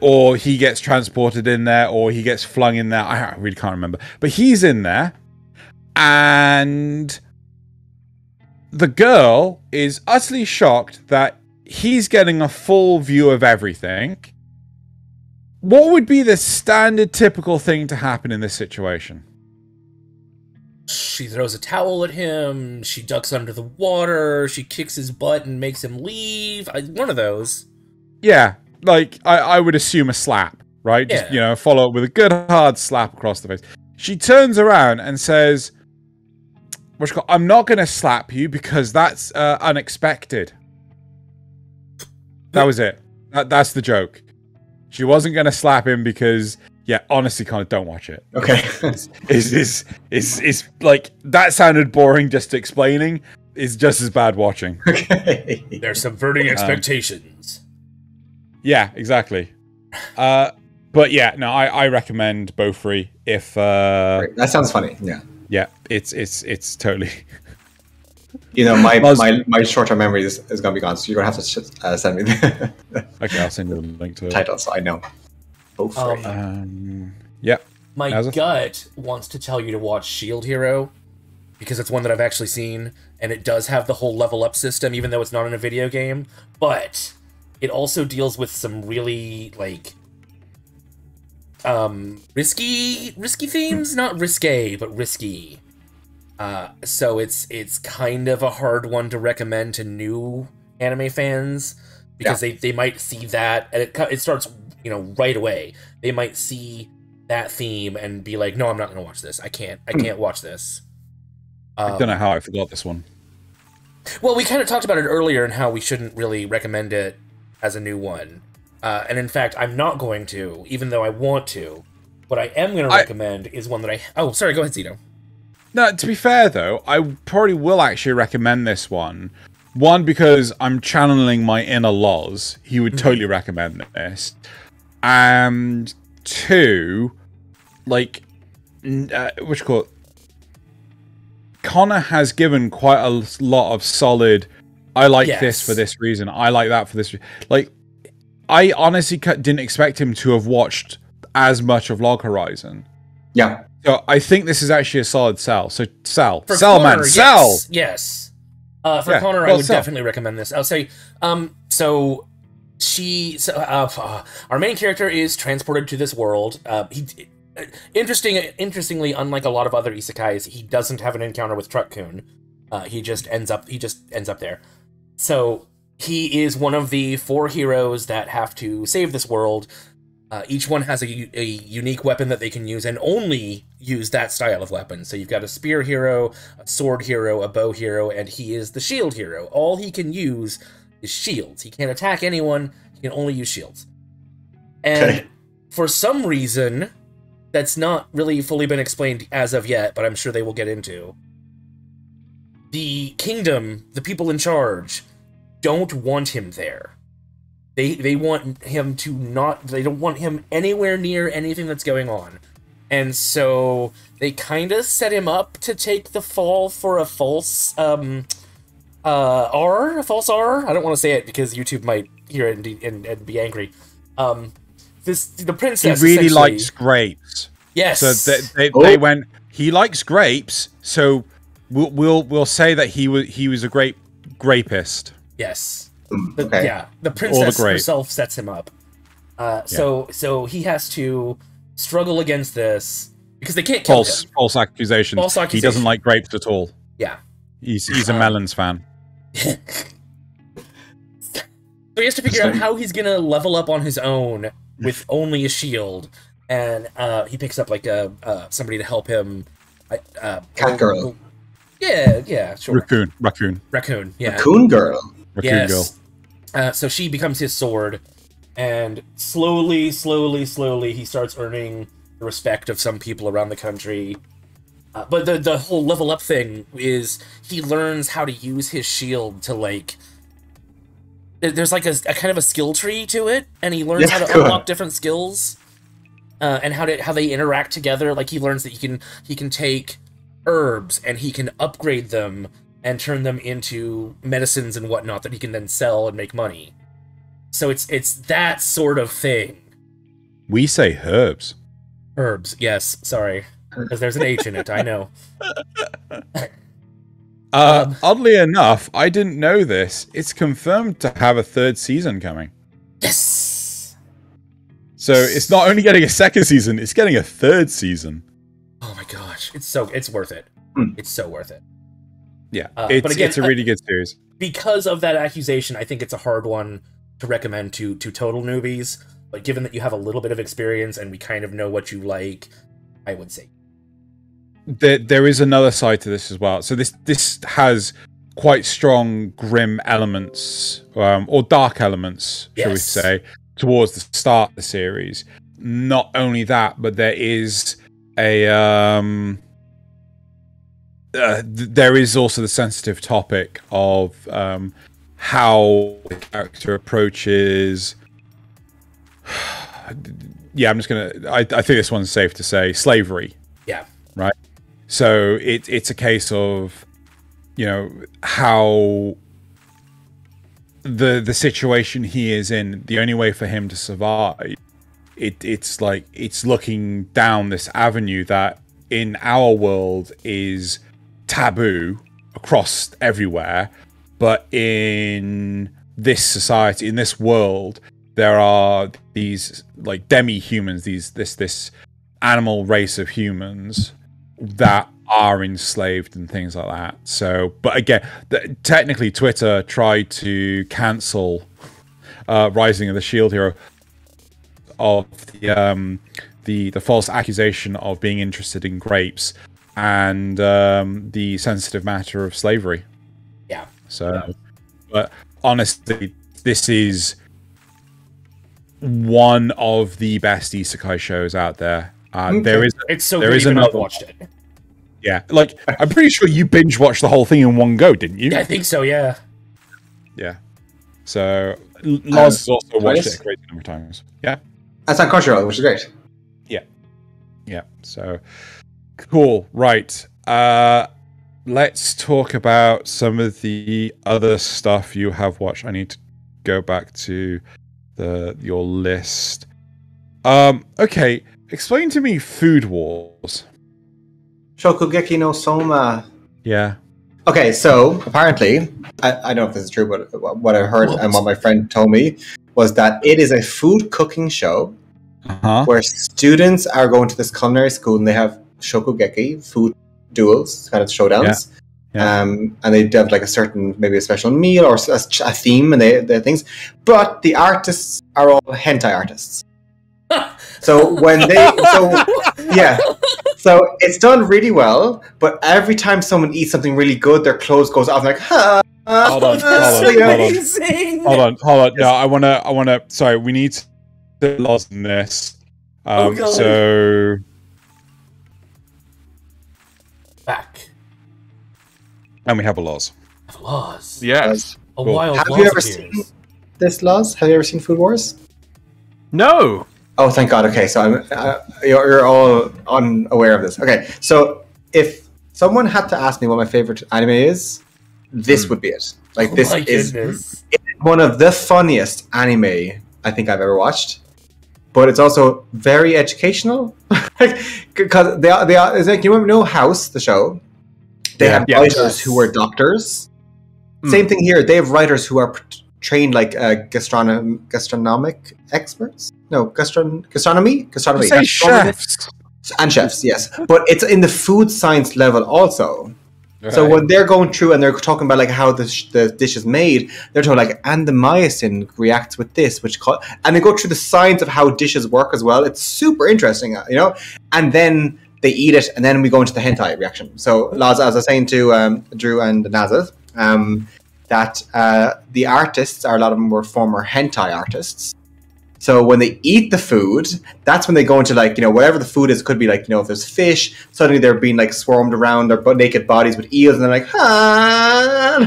or he gets transported in there, or he gets flung in there. I really can't remember, but he's in there, and the girl is utterly shocked that he's getting a full view of everything. What would be the standard, typical thing to happen in this situation? She throws a towel at him, she ducks under the water, she kicks his butt and makes him leave. One of those. Yeah, like, I would assume a slap, right? Yeah. Just, you know, follow up with a good hard slap across the face. She turns around and says, I'm not going to slap you because that's unexpected. That was it. That's the joke. She wasn't going to slap him because, yeah, honestly, kind of don't watch it. Okay. Is like, that sounded boring just explaining. It's just as bad watching. Okay. They're subverting expectations. Yeah, exactly. But yeah, no, I recommend Beaufrey if Great. That sounds funny. Yeah. Yeah, it's totally. You know, my short-term memory is gonna be gone, so you're gonna have to send me the Okay, I'll send you a link to it. title, so I know. Beaufrey. Yeah. My Nazza? gut wants to tell you to watch Shield Hero, because it's one that I've actually seen, and it does have the whole level up system, even though it's not in a video game. But it also deals with some really, like, risky themes? Not risque, but risky. So it's kind of a hard one to recommend to new anime fans, because they might see that, and it starts, you know, right away. They might see that theme and be like, no, I'm not going to watch this. I can't watch this. I don't know how I forgot this one. Well, we kind of talked about it earlier and how we shouldn't really recommend it as a new one. And in fact, I'm not going to, even though I want to. What I am going to recommend is one that Oh, sorry, go ahead, Zito. No, to be fair, though, I probably will actually recommend this one. One, because I'm channeling my inner Loz. He would totally recommend this. And two, like, Connor has given quite a lot of solid, I like this for this reason, I like that for this reason. Like, I honestly didn't expect him to have watched as much of Log Horizon. Yeah. So I think this is actually a solid sell. So sell. For Sell, Connor, man. Sell! Yes. For Connor, I would definitely recommend this. I'll say, our main character is transported to this world. Interestingly, unlike a lot of other isekais, he doesn't have an encounter with Truck-kun. He just ends up there. So he is one of the 4 heroes that have to save this world. Each one has a unique weapon that they can use, and only use that style of weapon. So you've got a spear hero, a sword hero, a bow hero, and he is the shield hero. All he can use is shields. He can't attack anyone, he can only use shields. And for some reason, that's not really fully been explained as of yet, but I'm sure they will get into. The kingdom, the people in charge, don't want him there. They want him to not... They don't want him anywhere near anything that's going on. And so they kind of set him up to take the fall for a false... A false R? I don't want to say it because YouTube might hear it and be angry. The princess... He really likes grapes. Yes. So they went, he likes grapes, so we'll say that he was a grapist. Yes. Okay. The princess herself sets him up. So he has to struggle against this because they can't kill him. False accusations. He doesn't like grapes at all. Yeah. He's a melons fan. So he has to figure out how he's gonna level up on his own with only a shield. and he picks up like a somebody to help him. Cat girl. Yeah, sure. Raccoon. Yeah. Raccoon girl. Raccoon girl. So she becomes his sword, and slowly, he starts earning the respect of some people around the country. But the whole level up thing is he learns how to use his shield to, like... There's like a kind of a skill tree to it, and he learns how to unlock different skills, and how they interact together. Like, he learns that he can take herbs, and he can upgrade them and turn them into medicines and whatnot that he can then sell and make money. So it's that sort of thing. We say herbs. Herbs, yes. Sorry, because there's an H in it. I know. Oddly enough, I didn't know this. It's confirmed to have a 3rd season coming. Yes. So it's not only getting a 2nd season; it's getting a 3rd season. Oh my gosh, it's worth it. It's so worth it. Yeah, but again, it's a really good series. Because of that accusation, I think it's a hard one to recommend to total newbies. But given that you have a little bit of experience and we kind of know what you like, I would say. There is another side to this as well. So this has quite strong grim elements, or dark elements, shall we say, towards the start of the series. Not only that, but there is there is also the sensitive topic of how the character approaches. Yeah, I'm just gonna. I think this one's safe to say slavery. Yeah. Right. So it's a case of, how the situation he is in. The only way for him to survive, it's like it's looking down this avenue that in our world is taboo across everywhere, but in this society, in this world, there are these like demi-humans, this animal race of humans that are enslaved and things like that. So, but again, technically Twitter tried to cancel Rising of the Shield Hero of the false accusation of being interested in grapes and the sensitive matter of slavery. Yeah. So, but honestly, this is one of the best isekai shows out there. It's so good even I've watched it. Yeah, like I'm pretty sure you binge watched the whole thing in one go, didn't you? Yeah, I think so. Yeah. Yeah. So Loz has also watched it a great number of times. Yeah. That's on Crunchyroll, which is great. Yeah. Yeah. So cool. Right. Let's talk about some of the other stuff you have watched. I need to go back to your list. Okay. Explain to me Food Wars. Shokugeki no Soma. Yeah. Okay, so apparently, I don't know if this is true, but what I heard and what my friend told me was that it is a food cooking show where students are going to this culinary school and they have shokugeki, food duels, kind of showdowns. Yeah. And they have like maybe a special meal or a theme and they have things. But the artists are all hentai artists. So so it's done really well, but every time someone eats something really good, their clothes goes off like, Hold on. No, I wanna. Sorry, we need to Loz in this. So back, and we have a Loz. Loz. Yes. A wild. Have you ever seen this, Loz? Have you ever seen Food Wars? No. Oh, thank God. Okay, so you're all unaware of this. Okay, so if someone had to ask me what my favorite anime is, this would be it. Like, this is one of the funniest anime I think I've ever watched. But it's also very educational. Because they are, it's like, you know House, the show? They have writers who are doctors. Same thing here. They have writers who are trained like gastronomic experts. No, gastronomy. Say chefs. And chefs, yes. But it's in the food science level also. So Right. when they're going through and they're talking about like how the dish is made, they're talking like, and the myosin reacts with this, and they go through the science of how dishes work as well. It's super interesting, you know. And then they eat it, and then we go into the hentai reaction. So, Laz, as I was saying to Drew and Nazeth, that the artists, a lot of them were former hentai artists. So when they eat the food, that's when they go into like, you know, whatever the food is. It could be like, you know, if there's fish, suddenly they're being like swarmed around their naked bodies with eels, and they're like,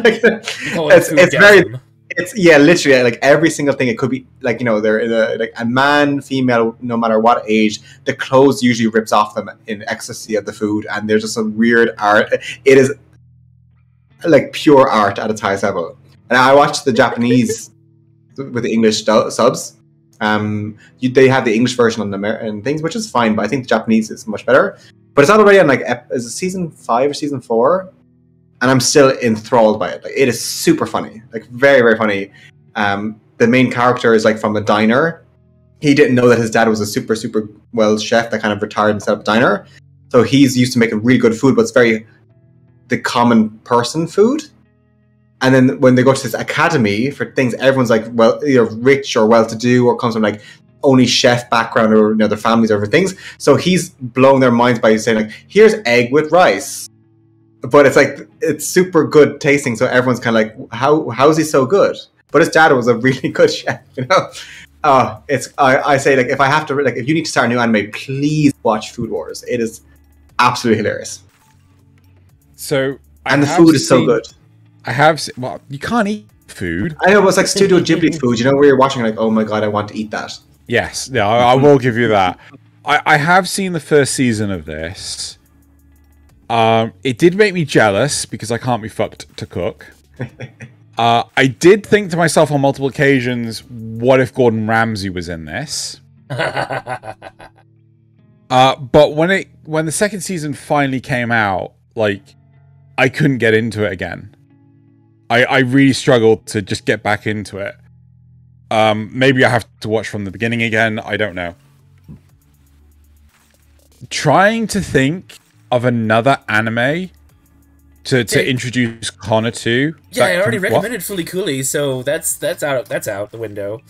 like, it's very, it's literally like every single thing. It could be like, you know, they're like a man, female, no matter what age, the clothes usually rips off them in ecstasy of the food, and there's just some weird art. It is like pure art at its highest level. And I watched the Japanese with the English subs. They have the English version on the American things, which is fine, but I think the Japanese is much better. But it's not already on like is it season 5 or season 4, and I'm still enthralled by it. Like, it is super funny, like very, very funny. The main character is like from a diner. He didn't know that his dad was a super, super well chef that kind of retired and set up a diner. So he's used to making really good food, but it's very the common person food. And then when they go to this academy for things, everyone's like, well, either rich or well-to-do, or comes from like only chef background, or, you know, their families or things. So he's blowing their minds by saying like, here's egg with rice, but it's like, it's super good tasting. So everyone's kind of like, how is he so good? But his dad was a really good chef, you know. I say, like, if I have to, like, if you need to start a new anime, please watch Food Wars. It is absolutely hilarious. So and the food is so good. I have seen, well, you can't eat food. I know, but it's like Studio Ghibli food, you know, where you're watching like, oh my god, I want to eat that. Yes, yeah, I will give you that. I have seen the first season of this. It did make me jealous because I can't be fucked to cook. I did think to myself on multiple occasions, what if Gordon Ramsay was in this? But when the second season finally came out, like, I couldn't get into it again. I really struggled to just get back into it. Maybe I have to watch from the beginning again. I don't know. Trying to think of another anime to introduce Connor to. Yeah, I already recommended Fooly Cooly, so that's out the window.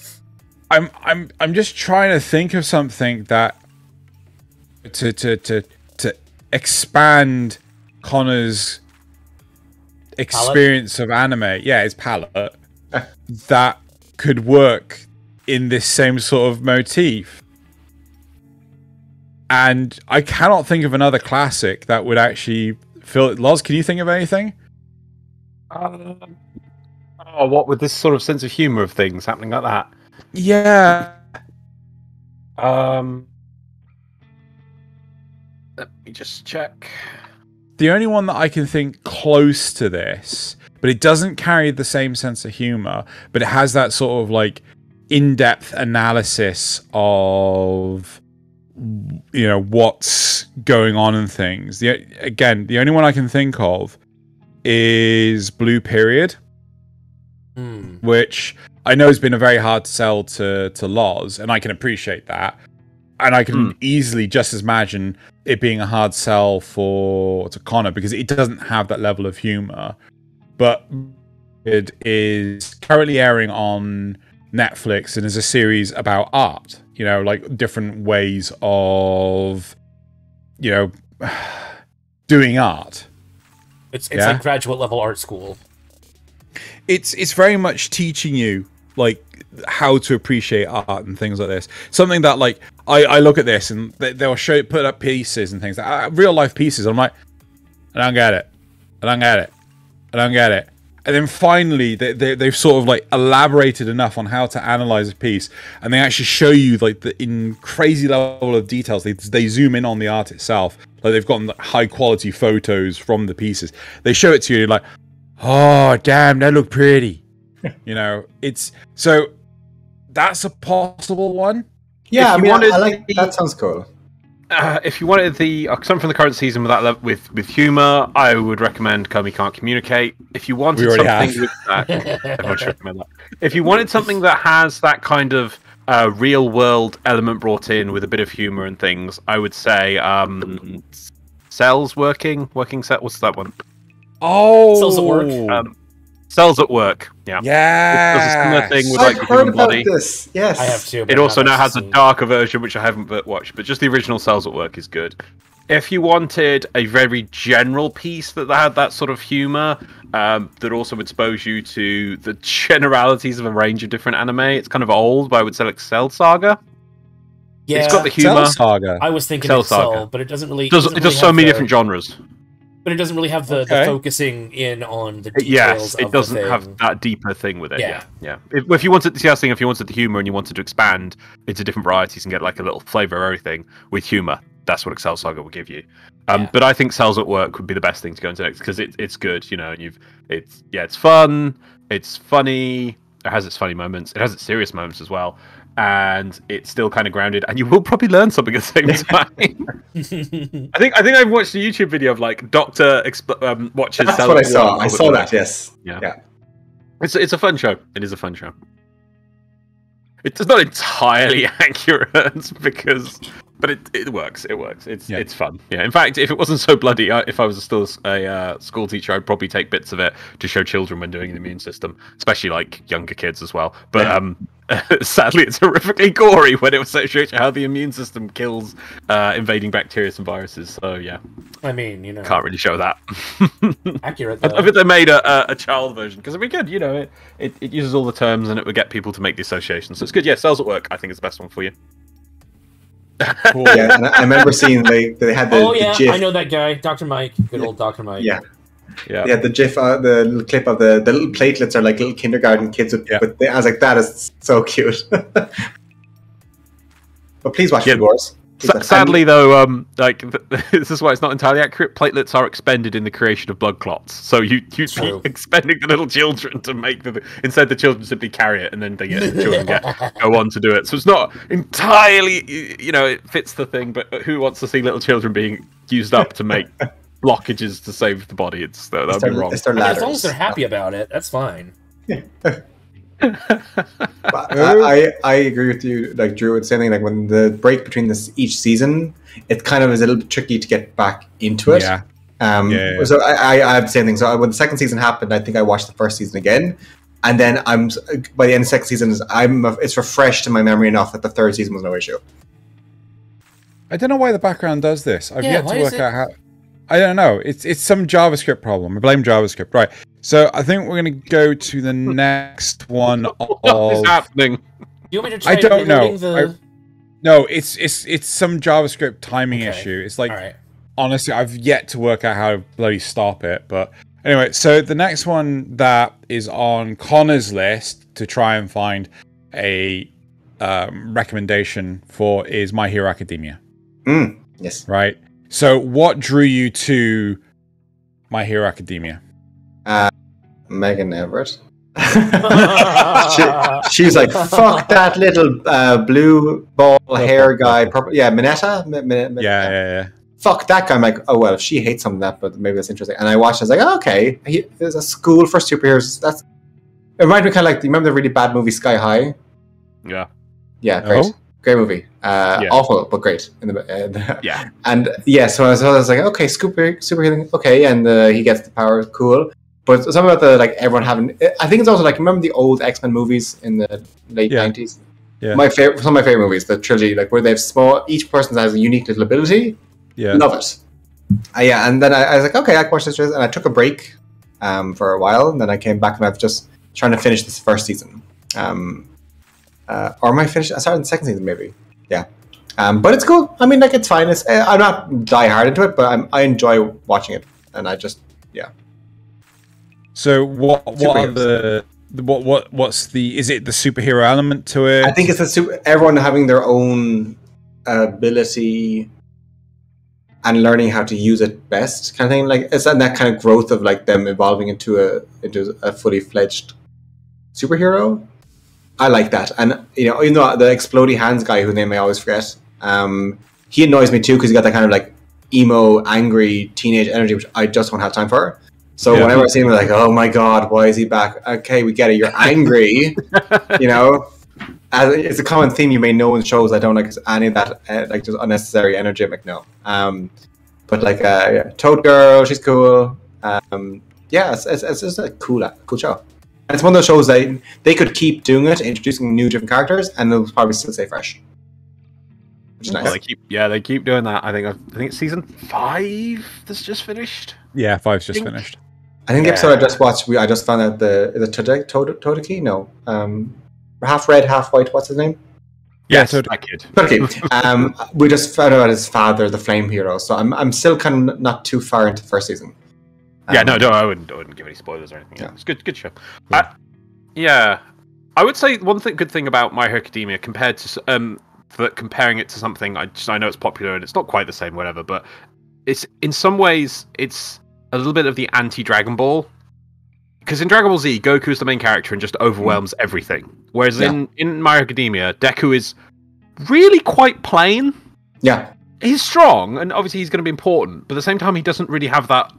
I'm just trying to think of something that to expand Connor's experience of anime, his palette, that could work in this same sort of motif. And I cannot think of another classic that would actually fill it. Loz, can you think of anything? What with this sort of sense of humor of things happening like that? Yeah. Let me just check. The only one that I can think close to this, but it doesn't carry the same sense of humor, but it has that sort of like in-depth analysis of, you know, what's going on and things. The only one I can think of is Blue Period, which I know has been a very hard sell to Loz, and I can appreciate that. And I can easily just imagine it being a hard sell to Connor because it doesn't have that level of humor. But it is currently airing on Netflix and is a series about art. You know, like different ways of, you know, doing art. It's like graduate level art school. It's very much teaching you like how to appreciate art and things like this. Something that like I look at this and they'll put up pieces and things, real life pieces. I'm like, I don't get it. And then finally they've sort of like elaborated enough on how to analyze a piece, and they actually show you like in crazy level of details. They zoom in on the art itself. Like they've gotten high quality photos from the pieces. They show it to you, you're like, oh damn, that look pretty. You know, it's so that's a possible one. Yeah, I mean, I like that. Sounds cool. If you wanted something from the current season with that with humor, I would recommend Komi Can't Communicate. If you wanted something with that, I would recommend that. If you wanted something that has that kind of real world element brought in with a bit of humor and things, I would say Cells Working Set. What's that one? Oh, Cells at Work. Cells at Work. Yeah. Yeah. It does a similar thing with I've like the heard human about body. this. Yes, I have too. It also now has a darker version, which I haven't watched, but just the original Cells at Work is good. If you wanted a very general piece that had that sort of humor, that also would expose you to the generalities of a range of different anime, it's kind of old, but I would say like Cell Saga. Yeah, It's got the humor. Cell Saga. I was thinking Cell of Cell, Saga. but it doesn't really. It does so many different genres. But it doesn't really have the focusing in on the details. Yes, it of doesn't the have thing. that deeper thing with it. Yeah. Yeah. If you wanted to see, if you wanted the humor and you wanted to expand into different varieties and get like a little flavor of everything with humor, that's what Excel Saga will give you. But I think Cells at Work would be the best thing to go into next because it's good, you know. And it's fun, it's funny, it has its funny moments, it has its serious moments as well, and it's still kind of grounded, and you will probably learn something at the same time. I think I've watched a YouTube video of like Doctor watches. That's Cells what I at saw. Work. I saw that. Yes. Yeah. It's a fun show. It is a fun show. It's not entirely accurate because, but it works. It works. It's fun. Yeah. In fact, if it wasn't so bloody, if I was still a school teacher, I'd probably take bits of it to show children when doing the immune system, especially like younger kids as well. But sadly, it's horrifically gory when it shows you how the immune system kills invading bacteria and viruses. So yeah. I mean, you know, Can't really show that. accurate. Though. I think they made a child version because it'd be good. You know, it uses all the terms and it would get people to make the associations. So it's good. Yeah, Cells at Work. I think is the best one for you. Cool. Yeah, and I remember seeing they had the, oh yeah, the GIF. I know that guy, Dr. Mike. Good old Dr. Mike. Yeah. Yeah. Yeah, the GIF, the little clip of the little platelets are like little kindergarten kids with. I was like, that is so cute. But please watch the Wars. Sadly, though, this is why it's not entirely accurate. Platelets are expended in the creation of blood clots, so you'd be expending the little children to make instead the children simply carry it, and then the children go on to do it. So it's not entirely, it fits the thing. But who wants to see little children being used up to make blockages to save the body? That'd be wrong. I mean, as long as they're happy about it, that's fine. I agree with you, like Drew. It's saying like when the break between each season, it kind of is a little bit tricky to get back into it. Yeah. So I have the same thing. So when the second season happened, I think I watched the first season again, and then by the end of the second season, it's refreshed in my memory enough that the third season was no issue. I don't know why the background does this. I've yet to work out how. I don't know. It's some JavaScript problem. I blame JavaScript. Right. So I think we're going to go to the next one. What is happening? Do you want me to try I don't know. the... No, it's some JavaScript timing issue. It's like, honestly, I've yet to work out how to bloody stop it. But anyway, so the next one that is on Connor's list to try and find a recommendation for is My Hero Academia. Yes. Right. So what drew you to My Hero Academia? Megan Everett. She's like, fuck that little blue ball hair guy. Mineta? Yeah. Fuck that guy. I'm like, oh, well, if she hates some of that, but maybe that's interesting. And I watched, I was like, oh, okay. There's a school for superheroes. It reminded me kind of like, you remember the really bad movie Sky High? Yeah. Yeah, great. Oh? Great movie. Awful, but great. Yeah. And yeah, so I was like, okay, superhero, okay, and he gets the power, cool. But something about the everyone having. I think it's also like, remember the old X-Men movies in the late 90s? Yeah. Some of my favorite movies, the trilogy, like where they have each person has a unique little ability. Yeah. Love it. Yeah, and then I was like, okay, I can watch this, and I took a break for a while, and then I came back and I've just trying to finish this first season. Or am I finished? I started the second season, maybe. Yeah. But it's cool. I mean, like, it's fine. I'm not die hard into it, but I enjoy watching it, and I just So what's the is it the superhero element to it? I think it's everyone having their own ability and learning how to use it best, kind of thing. Like it's that kind of growth of like them evolving into a fully fledged superhero. I like that, and even though the explodey hands guy, whose name I always forget, he annoys me too because he got that kind of like emo, angry teenage energy, which I just don't have time for. So whenever I see him, I'm like, oh my god, why is he back? Okay, we get it. You're angry, It's a common theme you may know in shows. I don't like any of that, like just unnecessary energy. I'm like, no. But like, Toad Girl, she's cool. yeah, it's just a cool show. And it's one of those shows that they could keep doing it, introducing new different characters, and it'll probably still stay fresh. Which is nice. Well, they keep doing that. I think it's season 5 that's just finished. Yeah, 5's just finished. I think the episode I just watched, I just found out is it Todeki? No. Half red, half white, what's his name? Yes, that kid. Todeki. We just found out his father, the flame hero, so I'm still kind of not too far into the first season. I wouldn't give any spoilers or anything. Yeah. It's good show. Yeah. I would say one good thing about My Hero Academia compared to comparing it to something I know it's popular and it's not quite the same, whatever, but it's in some ways it's a little bit of the anti-Dragon Ball, because in Dragon Ball Z, Goku is the main character and just overwhelms everything, whereas in My Hero Academia, Deku is really quite plain. Yeah, he's strong and obviously he's going to be important, but at the same time he doesn't really have that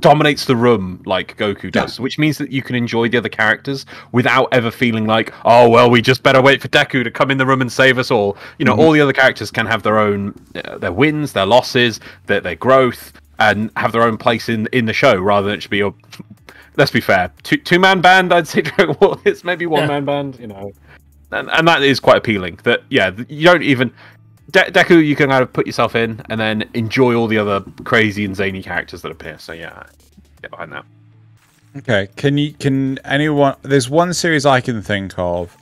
dominates the room like Goku does, which means that you can enjoy the other characters without ever feeling like, oh well, we just better wait for Deku to come in the room and save us all. You know, all the other characters can have their own their wins, their losses, their growth, and have their own place in the show, rather than it should be let's be fair, two-man band. I'd say Dragon Ball is maybe one-man band, you know, and that is quite appealing. That you don't even Deku, you can kind of put yourself in and then enjoy all the other crazy and zany characters that appear. So yeah, get behind that. Okay, can anyone? There's one series I can think of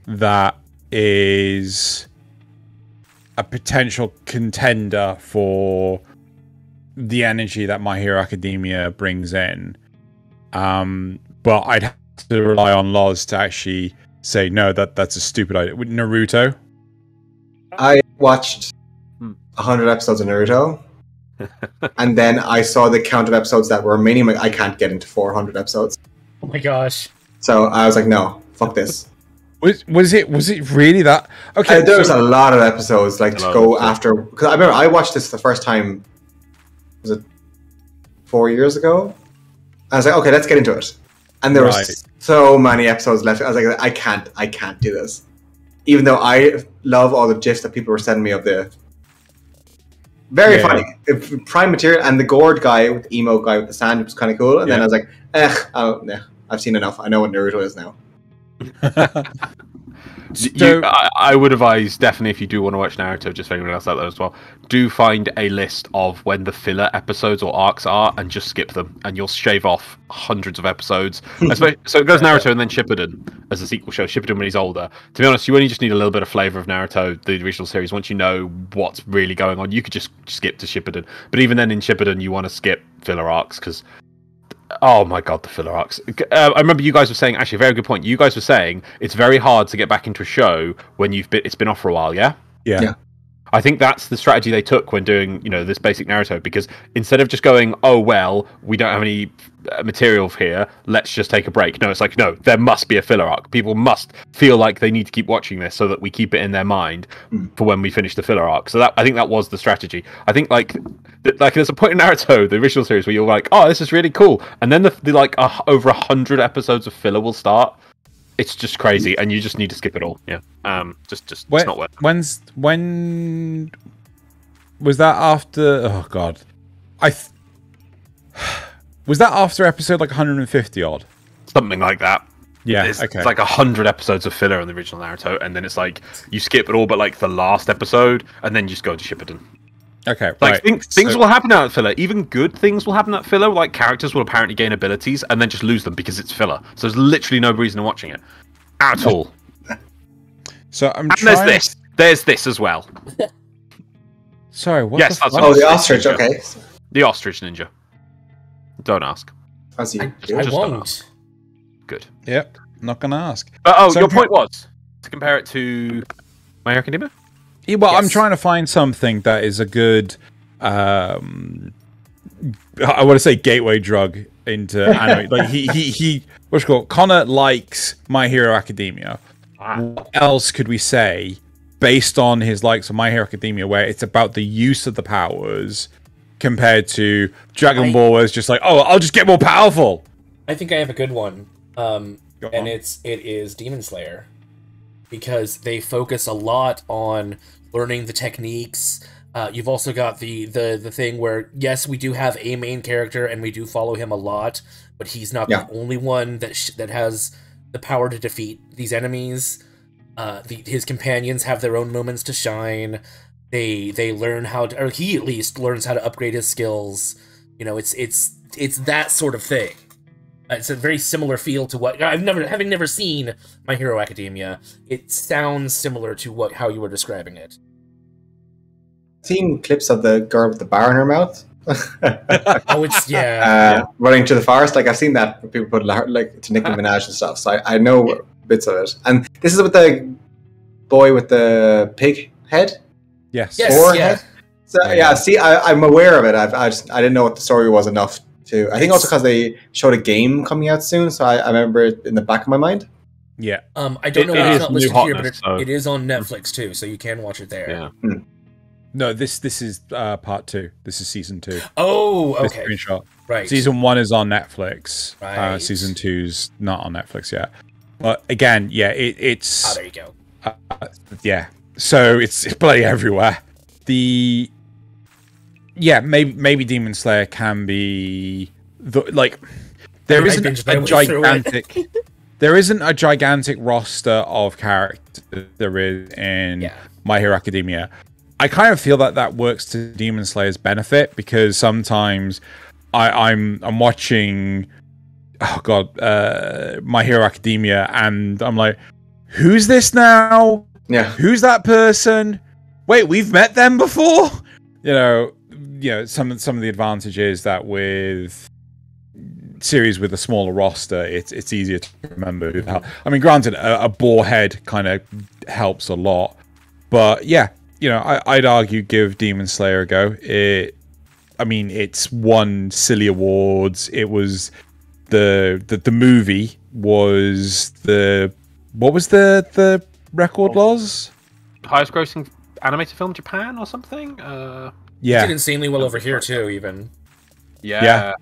that is a potential contender for the energy that My Hero Academia brings in. But I'd have to rely on Loz to actually say no, that's a stupid idea. With Naruto. I watched 100 episodes of Naruto, and then I saw the count of episodes that were remaining. I can't get into 400 episodes. Oh my gosh! So I was like, no, fuck this. Was it really that? Okay, there was a lot of episodes to go after. Because I remember I watched this the first time. Was it 4 years ago? I was like, okay, let's get into it. And there was so many episodes left. I was like, I can't do this. Even though I love all the gifs that people were sending me of the very funny prime material, and the gourd guy with the emo guy with the sand was kind of cool. And then I was like, I've seen enough. I know what Naruto is now. I would advise, definitely, if you do want to watch Naruto, just for anyone else out there as well, do find a list of when the filler episodes or arcs are and just skip them, and you'll shave off hundreds of episodes. So it goes Naruto and then Shippuden as a sequel show, Shippuden when he's older. To be honest, you only just need a little bit of flavour of Naruto, the original series. Once you know what's really going on, you could just skip to Shippuden. But even then in Shippuden, you want to skip filler arcs, because oh my god, the filler arcs. I remember you guys were saying, actually, a very good point. You guys were saying it's very hard to get back into a show when it's been off for a while, yeah? Yeah. I think that's the strategy they took when doing, this basic Naruto, because instead of just going, oh, well, we don't have any material here, let's just take a break. No, it's like, no, there must be a filler arc. People must feel like they need to keep watching this so that we keep it in their mind for when we finish the filler arc. So I think that was the strategy. I think, like there's a point in Naruto, the original series, where you're like, oh, this is really cool. And then the over 100 episodes of filler will start. It's just crazy, and you just need to skip it all. Yeah, just it's not worth it. When was that after? Oh god, was that after episode 150 odd? Something like that. Yeah, it's like 100 episodes of filler in the original Naruto, and then it's like you skip it all, but the last episode, and then you just go to Shippuden. Okay, things will happen out of filler. Even good things will happen out of filler. Like characters will apparently gain abilities and then just lose them because it's filler. So there's literally no reason to watching it at all. So There's this as well. Sorry, what? Yes, that's the ostrich. Ninja. Okay, the ostrich ninja. Don't ask. I won't. Good. Yep, not gonna ask. Your point was to compare it to My Hero Academia? Yeah, well, yes. I'm trying to find something that is a good, I want to say gateway drug into anime. What's it called? Connor likes My Hero Academia. What else could we say based on his likes of My Hero Academia, where it's about the use of the powers compared to Dragon Ball, where it's just like, oh, I'll just get more powerful. I think I have a good one, and it is Demon Slayer, because they focus a lot on learning the techniques, You've also got the thing where, yes, we do have a main character and we do follow him a lot, but he's not the only one that has the power to defeat these enemies. His companions have their own moments to shine. They learn how to, or he at least learns how to upgrade his skills. You know, it's that sort of thing. It's a very similar feel to what having never seen My Hero Academia. It sounds similar to how you were describing it. Seen clips of the girl with the bar in her mouth. Oh, it's running to the forest. Like I've seen that where people put like to Nicki Minaj and stuff. So I know bits of it. And this is with the boy with the pig head. Yes. Head. So see, I'm aware of it. I didn't know what the story was enough to. I think also because they showed a game coming out soon, so I remember it in the back of my mind. Yeah. I don't know why it's not listed here, but it is on Netflix too, so you can watch it there. Yeah. No, this is part 2. This is season 2. Oh, okay. This screenshot. Right. Season 1 is on Netflix. Right. Season 2's not on Netflix yet. But again, it's. Oh, there you go. Yeah. So it's bloody everywhere. Maybe Demon Slayer can be there isn't a gigantic. There isn't a gigantic roster of characters there is in My Hero Academia. I kind of feel that works to Demon Slayer's benefit because sometimes I'm watching, My Hero Academia, and I'm like, who's this now? Yeah, who's that person? Wait, we've met them before. You know, some of the advantages that with series with a smaller roster, it's easier to remember who the hell. I mean, granted, a boar head kind of helps a lot, but yeah. You know, I'd argue give Demon Slayer a go. It's won silly awards. It was the movie was what was the record laws? Highest grossing animated film in Japan or something? Yeah. It did insanely well over here too, even. Yeah.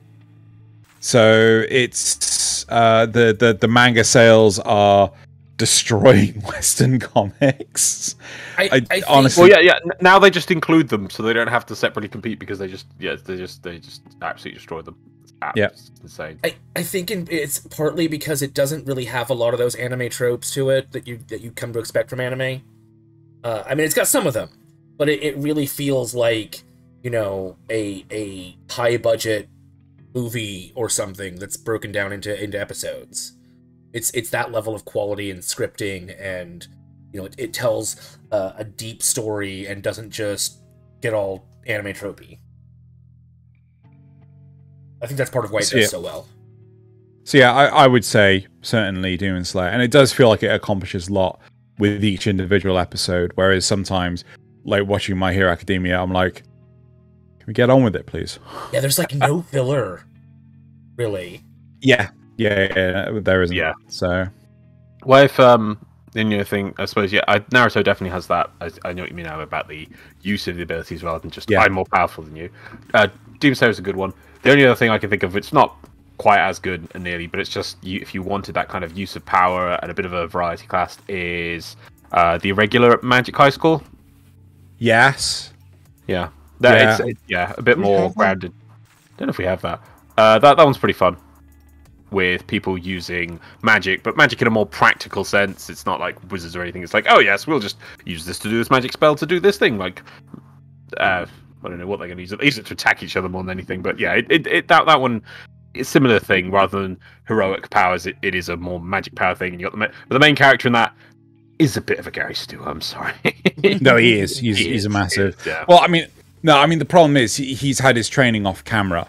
So it's the manga sales are destroying Western comics. I honestly, well, now they just include them, so they don't have to separately compete because they just absolutely destroy them. It's insane. I think it's partly because it doesn't really have a lot of those anime tropes to it that you come to expect from anime. I mean, it's got some of them, but it really feels like, you know, a high budget movie or something that's broken down into episodes. It's that level of quality and scripting, and you know, it tells a deep story and doesn't just get all anime tropey. I think that's part of why it does so well. So yeah, I would say certainly Demon Slayer, and it does feel like it accomplishes a lot with each individual episode. Whereas sometimes, like watching My Hero Academia, I'm like, can we get on with it, please? Yeah, there's like no filler, really. Yeah, there isn't. Yeah. So, well, if in your thing, I suppose, Naruto definitely has that. I know what you mean now about the use of the abilities rather than just I'm more powerful than you. Demon Slayer is a good one. The only other thing I can think of, it's not quite as good nearly, but it's just if you wanted that kind of use of power and a bit of a variety class, is the Irregular Magic High School. Yes. Yeah. It's a bit more grounded. Don't know if we have that. That one's pretty fun, with people using magic, but magic in a more practical sense. It's not like wizards or anything. It's like, oh yes, we'll just use this to do this magic spell to do this thing. Like, I don't know what they're going to use it. They use it to attack each other more than anything. But yeah, that one is a similar thing. Rather than heroic powers, it is a more magic power thing. And you got but the main character in that is a bit of a Gary Stu. I'm sorry. No, he is. He's a massive. Yeah. Well, I mean, the problem is he's had his training off camera.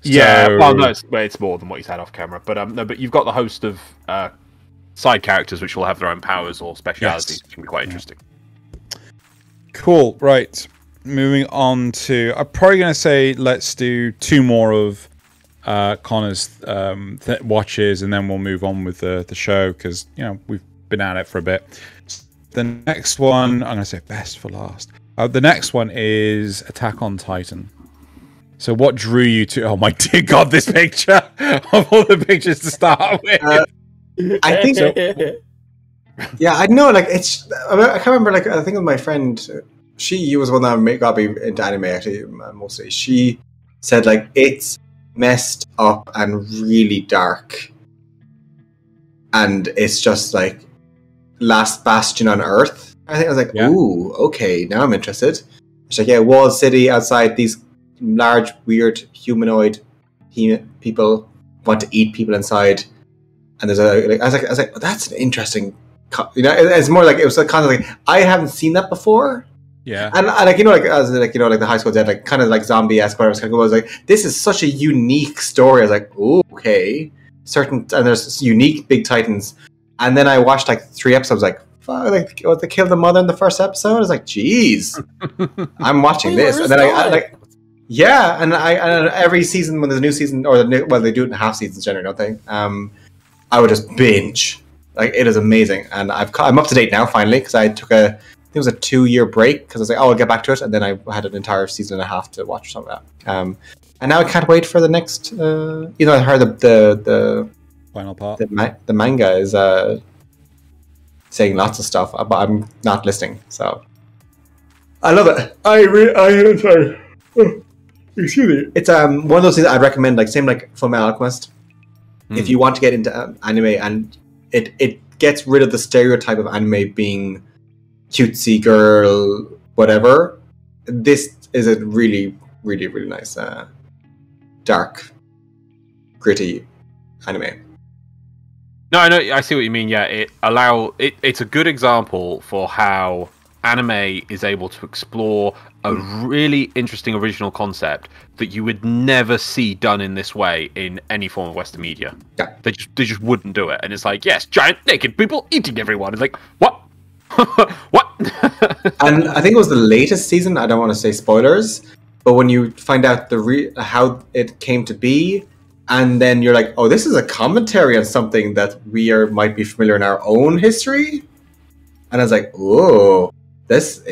Yeah, well, no, it's more than what he's had off camera. But but you've got the host of side characters which will have their own powers or specialities, which can be quite interesting. Cool. Right. Moving on to, I'm probably going to say let's do 2 more of Connor's watches, and then we'll move on with the show because we've been at it for a bit. The next one, I'm going to say best for last. The next one is Attack on Titan. So what drew you to... Oh my dear God, this picture of all the pictures to start with. I think... Yeah, I know. Like I can't remember. Like I think with my friend she was one that got me into anime actually mostly. She said like it's messed up and really dark, and it's just like last bastion on Earth. I think I was like, ooh, okay, now I'm interested. She's like, yeah, walled city outside, these large, weird humanoid people want to eat people inside, and there's I was like, oh, that's an interesting. It's more like it was kind of like I haven't seen that before. Yeah, and like as like like the High School Dead, like kind of like zombie-esque. But I was like, this is such a unique story. I was like, oh, okay, and there's unique big titans. And then I watched like 3 episodes. Like, fuck, like they killed the mother in the first episode. I was like, jeez, I'm watching this. And then I like, yeah, and every season when there's a new season, or they do it in half seasons generally, don't they? I would just binge. Like, it is amazing, and I'm up to date now finally because I took I think it was a 2-year break because I was like, oh, I'll get back to it, and then I had an entire season and a half to watch some of that. And now I can't wait for the next. I heard the final part. The manga is saying lots of stuff, but I'm not listening. So I love it. I'm sorry. Excuse me. It's one of those things I'd recommend. Like same like Fullmetal Alchemist. If you want to get into anime, and it gets rid of the stereotype of anime being cutesy girl whatever. This is a really, really, really nice dark, gritty anime. No, I know. I see what you mean. Yeah, it's a good example for how anime is able to explore a really interesting original concept that you would never see done in this way in any form of Western media. Yeah, they just wouldn't do it. And it's like, yes, giant naked people eating everyone. It's like, what? What? And I think it was the latest season. I don't want to say spoilers, but when you find out how it came to be, and then you're like, oh, this is a commentary on something that might be familiar in our own history. And I was like, oh, this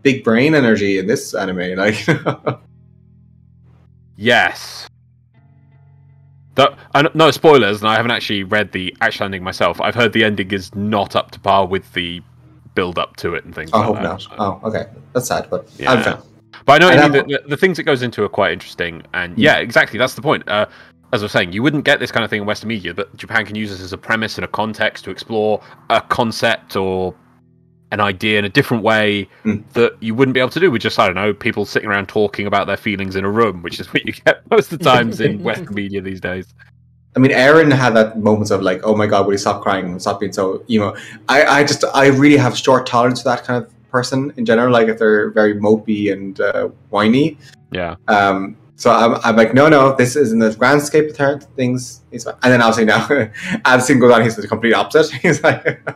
big brain energy in this anime, like. Yes. No spoilers, and I haven't actually read the actual ending myself. I've heard the ending is not up to par with the build up to it and things. I hope not. Oh, okay, that's sad, but yeah. I'm fine. But I know what you mean, the things it goes into are quite interesting, and yeah, exactly, that's the point. As I was saying, you wouldn't get this kind of thing in Western media, but Japan can use this as a premise and a context to explore a concept or an idea in a different way that you wouldn't be able to do with just, I don't know, people sitting around talking about their feelings in a room, which is what you get most of the times in Western media these days. I mean, Aaron had that moments of like, oh my god, will he stop crying and stop being so emo? I really have short tolerance for that kind of person in general, like if they're very mopey and whiny. Yeah. So I'm like, no, this is in the grand scape of things. And then obviously now, as the scene goes on, he's the complete opposite. He's like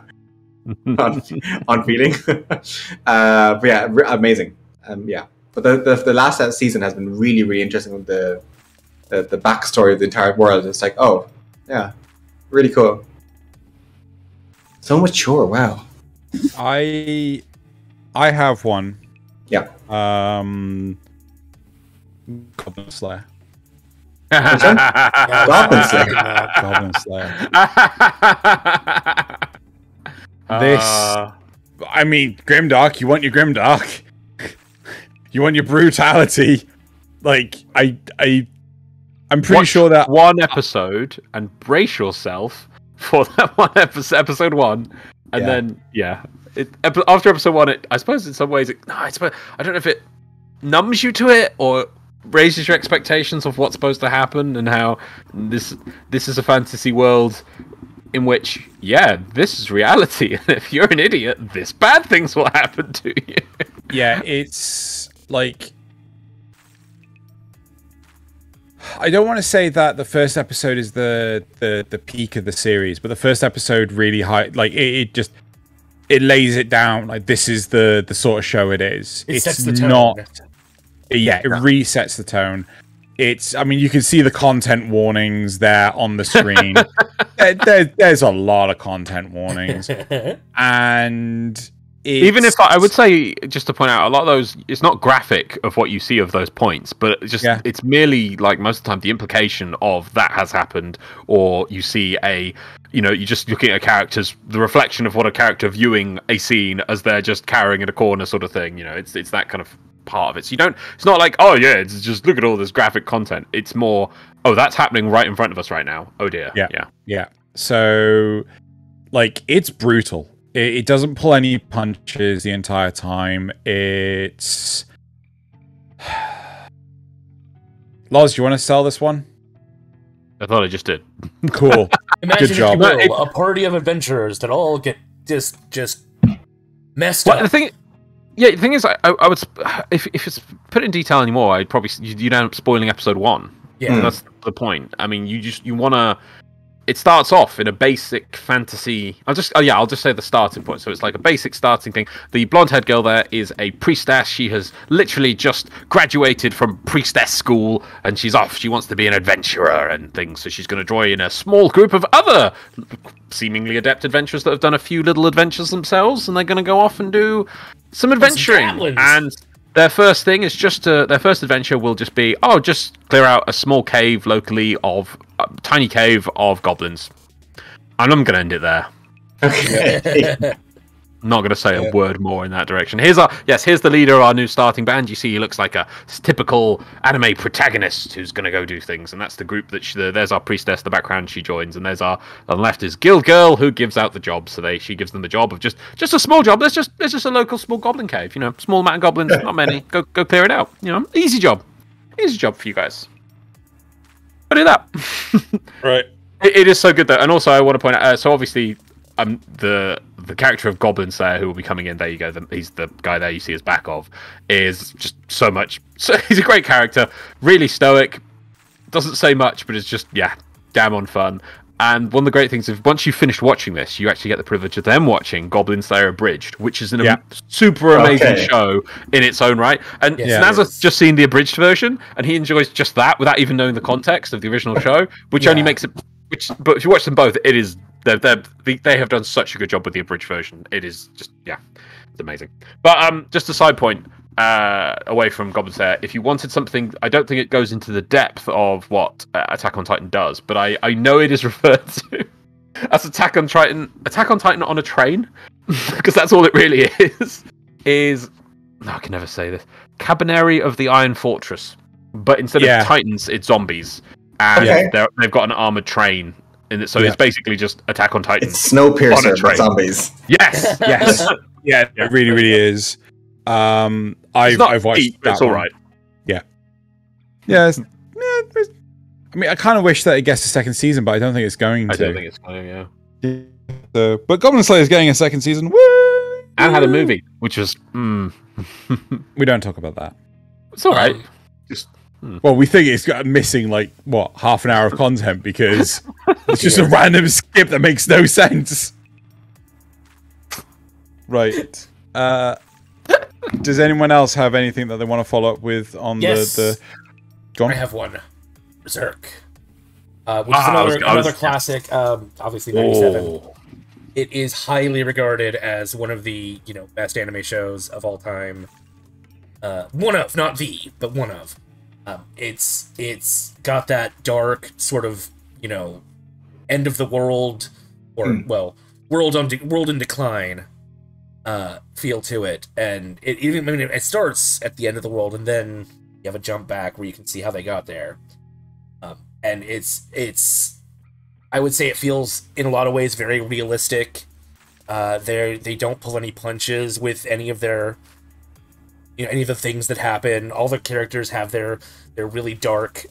on feeling. But yeah, amazing. Yeah, but the last season has been really, really interesting with the backstory of the entire world. It's like, oh, yeah, really cool. So mature. Wow. I have one. Yeah. Goblin Slayer. Goblin Slayer. Goblin Slayer. I mean, Grimdark. You want your Grimdark. You want your brutality. Like, I'm pretty sure that one episode and brace yourself for that one episode 1, and then after episode 1, I suppose in some ways I don't know if it numbs you to it or raises your expectations of what's supposed to happen and how this is a fantasy world in which this is reality, and if you're an idiot, this bad things will happen to you. Yeah, it's like, I don't want to say that the first episode is the peak of the series, but the first episode really it lays it down like this is the sort of show it is. It sets the tone. It resets the tone. I mean, you can see the content warnings there on the screen. There's a lot of content warnings, and Even if I would say, just to point out, a lot of those, it's not graphic of what you see of those points, but it's merely like most of the time the implication of that has happened, or you see you're just looking at characters, the reflection of what a character viewing a scene as they're just cowering in a corner sort of thing. It's that kind of part of it. So it's not like, oh yeah, it's just look at all this graphic content. It's more, oh, that's happening right in front of us right now. Oh dear. Yeah. So, like, it's brutal. It doesn't pull any punches the entire time. It's... Loz, do you want to sell this one? I thought I just did. Cool. Imagine, good job. If you will, a party of adventurers that all get just messed up. The thing is, I would, if it's put in detail anymore, I'd probably you'd end up spoiling episode 1. Yeah, that's the point. I mean, you want to. It starts off in a basic fantasy. I'll just say the starting point. So it's like a basic starting thing. The blonde-haired girl there is a priestess. She has literally just graduated from priestess school, and she's off. She wants to be an adventurer and things. So she's going to join a small group of other seemingly adept adventurers that have done a few little adventures themselves, and they're going to go off and do some adventuring. And their first thing is their first adventure will just be, just clear out a small cave locally tiny cave of goblins. And I'm going to end it there. Okay. I'm not going to say a word more in that direction. Here's the leader of our new starting band. You see, he looks like a typical anime protagonist who's going to go do things, and that's the group that there's our priestess, the background she joins, and there's on the left is Guild Girl, who gives out the job. So she gives them the job of just a small job. There's just a local small goblin cave. Small amount of goblins, not many. Go clear it out. Easy job for you guys. Go do that. Right. It is so good though, and also I want to point out. So obviously, the character of Goblin Slayer who will be coming in. There you go. He's the guy there you see his back of. Is just so much. So he's a great character. Really stoic. Doesn't say much, but it's just damn on fun. And one of the great things is once you've finished watching this, you actually get the privilege of them watching Goblin Slayer Abridged, which is a super amazing show in its own right. And Snaz's just seen the abridged version, and he enjoys just that without even knowing the context of the original show, which only makes it. But if you watch them both, it is they have done such a good job with the abridged version. It is just it's amazing. But just a side point. Away from Goblin Slayer, if you wanted something, I don't think it goes into the depth of what Attack on Titan does, but I know it is referred to as Attack on Titan on a train, because that's all it really is. No, I can never say this. Cabaneri of the Iron Fortress, but instead of Titans, it's zombies, and they've got an armored train. So it's basically just Attack on Titan. It's Snowpiercer for zombies. Yes. It really, really is. I've watched that. It's all right. Yeah. I mean, I kind of wish that it gets a second season, but I don't think it's going to. I don't think it's going. But Goblin Slayer is getting a second season. Woo! And had a movie, which was. We don't talk about that. It's all right. Well, we think it's got missing half an hour of content because it's just a random skip that makes no sense. Right. Does anyone else have anything that they want to follow up with on the? Go on. I have one. Berserk, which is another classic. Obviously, 97. Oh. It is highly regarded as one of the best anime shows of all time. One of, not the, but one of. It's got that dark sort of end of the world, or world in decline. Feel to it, and it starts at the end of the world, and then you have a jump back where you can see how they got there. And it's I would say it feels in a lot of ways very realistic. They don't pull any punches with any of their any of the things that happen. All the characters have their really dark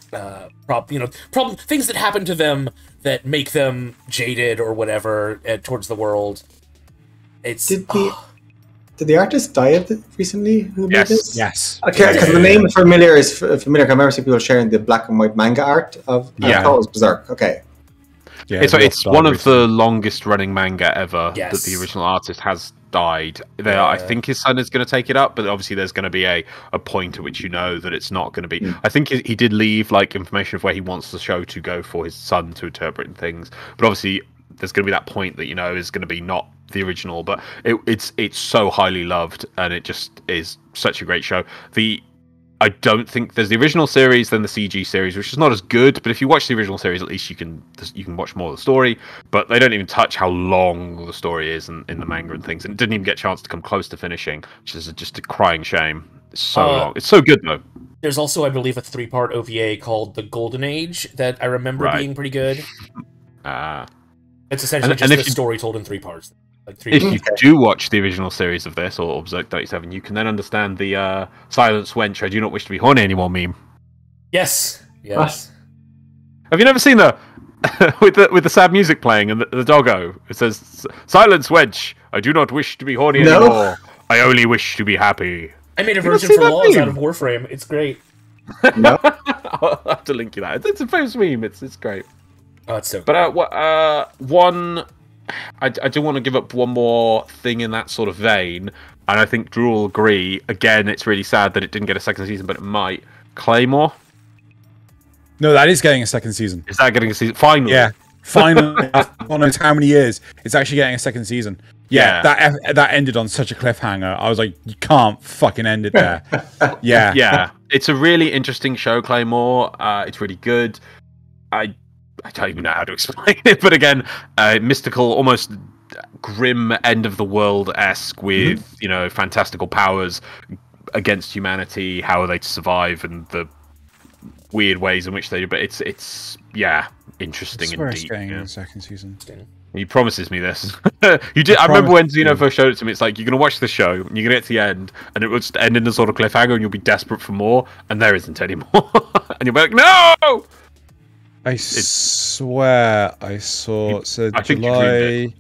things that happen to them that make them jaded or whatever towards the world. Did the artist die recently? Who made this? Yes. Okay, because the name is familiar. I remember seeing people sharing the black and white manga art of. I thought it was Berserk. Okay. Yeah, it's one of the longest running manga ever that the original artist has died. I think his son is going to take it up, but obviously there's going to be a point at which that it's not going to be. I think he did leave information of where he wants the show to go for his son to interpret and things, but obviously there's going to be that point that is going to be not the original, but it's so highly loved, and it just is such a great show. I don't think there's the original series, then the CG series, which is not as good. But if you watch the original series, at least you can watch more of the story. But they don't even touch how long the story is in the manga and things, and it didn't even get a chance to come close to finishing, which is just a crying shame. It's so long. It's so good though. There's also, I believe, a 3-part OVA called The Golden Age that I remember being pretty good. It's essentially just the story told in 3 parts. If you do watch the original series of this, or Berserk 37, you can then understand the Silence Wench, I do not wish to be horny anymore meme. Yes. Have you never seen the with the sad music playing and the doggo? It says, Silence Wench, I do not wish to be horny anymore. I only wish to be happy. I made a version for Laws out of Warframe. It's great. No. I'll have to link you that. It's a famous meme. It's great. Oh, it's so. But one. I do want to give up one more thing in that sort of vein, and I think Drew will agree. Again, it's really sad that it didn't get a second season, but it might. Claymore? No, that is getting a second season. Is that getting a season? Finally. Yeah. Finally. After God knows how many years, it's actually getting a second season. Yeah. That ended on such a cliffhanger. I was like, you can't fucking end it there. Yeah. Yeah. It's a really interesting show, Claymore. It's really good. I don't even know how to explain it, but again, mystical, almost grim end of the world-esque with, fantastical powers against humanity. How are they to survive, and the weird ways in which they do. But it's interesting and deep. Getting a second season. He promises me this. You did. I remember when Zeno first showed it to me. It's like, you're gonna watch the show, and you're gonna get to the end, and it will just end in a sort of cliffhanger, and you'll be desperate for more, and there isn't any more, and you'll be like, no. I swear I saw. So I think July.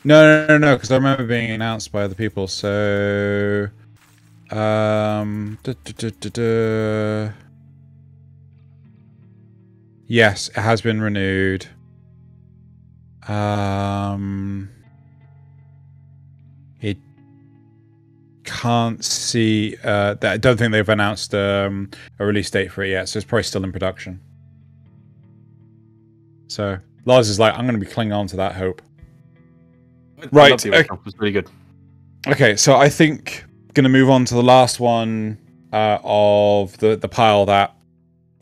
No, because I remember being announced by other people. So, yes, it has been renewed. It can't see. That I don't think they've announced a release date for it yet, so it's probably still in production. So Lars is like, I'm going to be clinging on to that hope. Right, it was really good. Okay, so I think going to move on to the last one of the pile that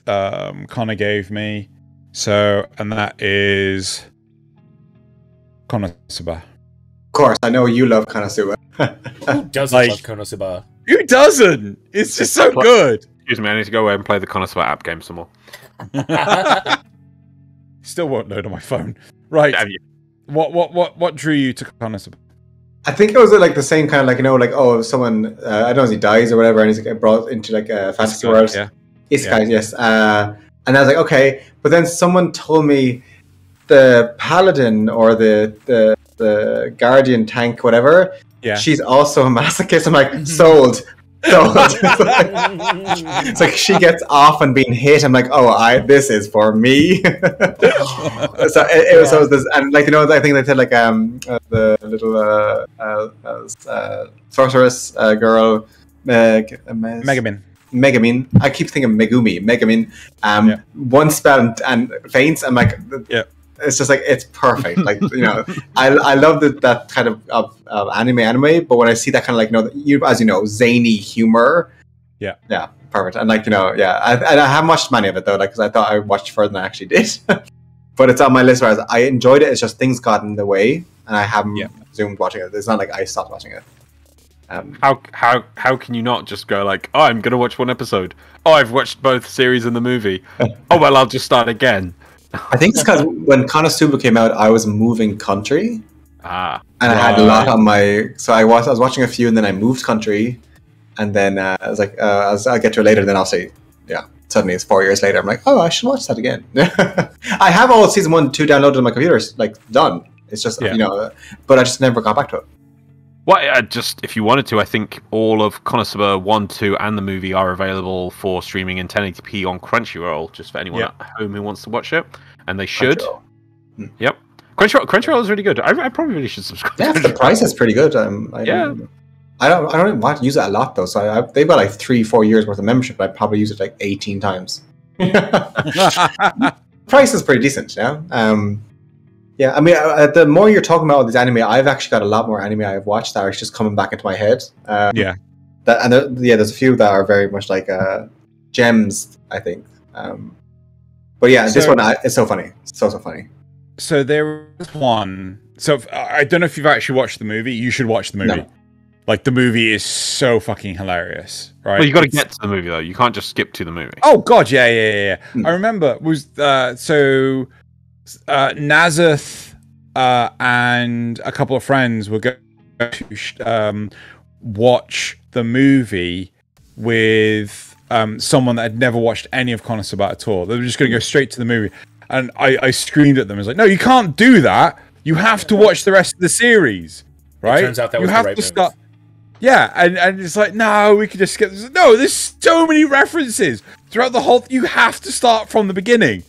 Connor gave me. So, and that is Konosuba. Of course, I know you love Konosuba. Who doesn't love Konosuba? Who doesn't? It's just so good. Excuse me, I need to go away and play the Konosuba app game some more. Still won't load on my phone. Right. What drew you to Konosuba? I think it was like the same kind of if someone I don't know if he dies or whatever, and he's like brought into like a fantasy world. Yeah. Isekai, yes. And I was like, okay, but then someone told me the paladin or the guardian tank, whatever. Yeah. She's also a masochist. I'm like, sold. It's like she gets off and being hit. I'm like, this is for me. So it was this, and I think they said like the little sorceress girl Megumin. I keep thinking Megumin. One spell and faints. I'm like, it's just like, it's perfect. Like, I love that kind of anime, but when I see that kind of as zany humor, yeah, perfect. And I haven't watched many of it though, because I thought I watched further than I actually did. But it's on my list. Whereas I enjoyed it. It's just things got in the way, and I haven't resumed watching it. It's not like I stopped watching it. How can you not just go like, I'm gonna watch one episode? I've watched both series and the movie. Well, I'll just start again. I think it's because when Konosuba came out, I was moving country, and I had a lot on my. So I was watching a few, and then I moved country, and then I was like, I'll get to it later. And then I'll say, suddenly it's 4 years later. I'm like, I should watch that again. I have all season 1 and 2 downloaded on my computer, like done. It's just but I just never got back to it. Well, just if you wanted to, I think all of Konosuba 1, 2, and the movie are available for streaming in 1080p on Crunchyroll, just for anyone at home who wants to watch it, and they should. Yep, Crunchyroll is really good. I probably really should subscribe. Yeah, the price is pretty good. I don't want to use it a lot though. So they've got like 3-4 years worth of membership. I probably use it like 18 times. Price is pretty decent, yeah. Yeah, I mean, the more you're talking about all these anime, I've actually got a lot more anime I've watched that are just coming back into my head. Yeah. There's a few that are very much like gems, I think. But yeah, this one is so funny. So funny. So there was one. So I don't know if you've actually watched the movie. You should watch the movie. No. Like, the movie is so fucking hilarious, right? Well, you got to get to the movie though. You can't just skip to the movie. Oh god, yeah. I remember Nazeth and a couple of friends were going to watch the movie with someone that had never watched any of Konosuba at all. They were just going to go straight to the movie, and I screamed at them. I was like, "No, you can't do that. You have to watch the rest of the series, right? It turns out that was the right move. Yeah, and it's like, no, we could just skip this. No, there's so many references throughout the whole. You have to start from the beginning,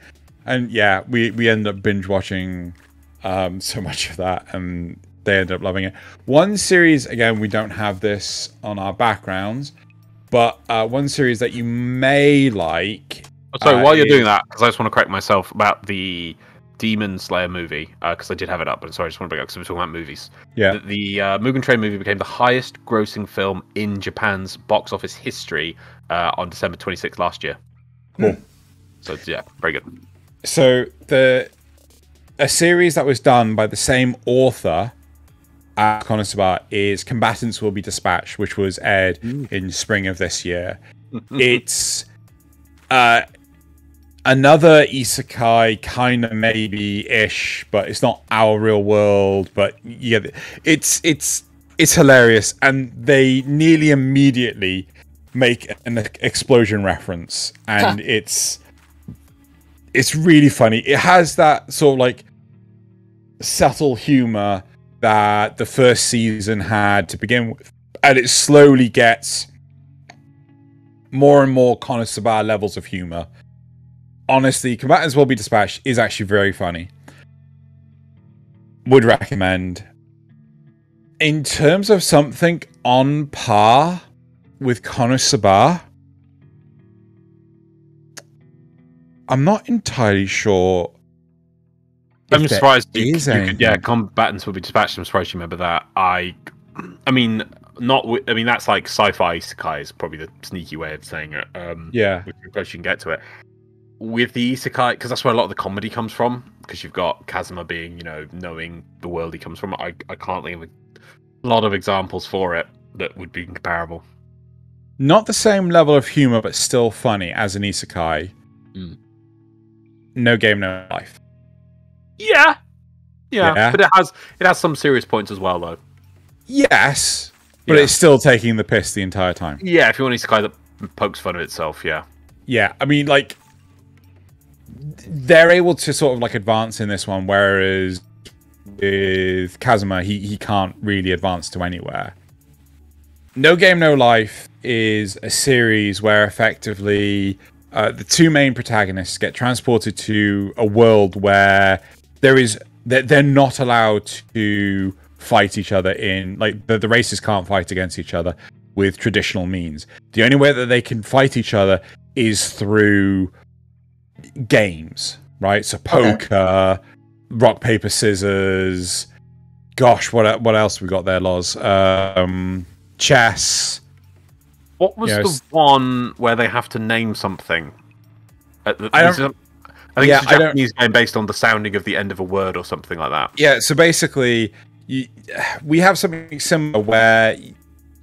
and yeah, we end up binge watching so much of that, and they end up loving it. One series, again, we don't have this on our backgrounds, but one series that you may like. So while you're doing that, because I just want to correct myself about the Demon Slayer movie, because I did have it up, but sorry, I just want to bring it up because we're talking about movies. Yeah. The Mugen Train movie became the highest grossing film in Japan's box office history on December 26th last year. Cool. So yeah, very good. So a series that was done by the same author at Konosuba is Combatants Will Be Dispatched, which was aired in spring of this year. It's another isekai, kind of maybe-ish, but it's not our real world. But yeah, it's hilarious, and they nearly immediately make an explosion reference, and it's really funny. It has that sort of like subtle humor that the first season had to begin with, and it slowly gets more and more Konosuba levels of humor. Honestly, Combatants Will Be Dispatched is actually very funny. Would recommend. In terms of something on par with Konosuba, I'm not entirely sure. I'm surprised you could, yeah, Combatants Will Be Dispatched. I'm surprised you remember that. I mean, that's like sci-fi isekai is probably the sneaky way of saying it. Yeah, which you can get to it. With the isekai, because that's where a lot of the comedy comes from, because you've got Kazuma being, knowing the world he comes from. I can't think of a lot of examples for it that would be comparable. Not the same level of humor, but still funny as an isekai. No Game, No Life. Yeah, but it has some serious points as well, though. Yes, but it's still taking the piss the entire time. Yeah, if you want an isekai that pokes fun at itself, yeah. Yeah, I mean, like, they're able to sort of like advance in this one, whereas with Kazuma, he can't really advance to anywhere. No Game, No Life is a series where effectively the two main protagonists get transported to a world where they're not allowed to fight each other in, like, the races can't fight against each other with traditional means. The only way that they can fight each other is through games, right? So poker, rock, paper, scissors. Gosh, what else we got there, Loz? Chess. What was the one where they have to name something? I think it's a Japanese game based on the sounding of the end of a word or something like that. Yeah, so basically, we have something similar where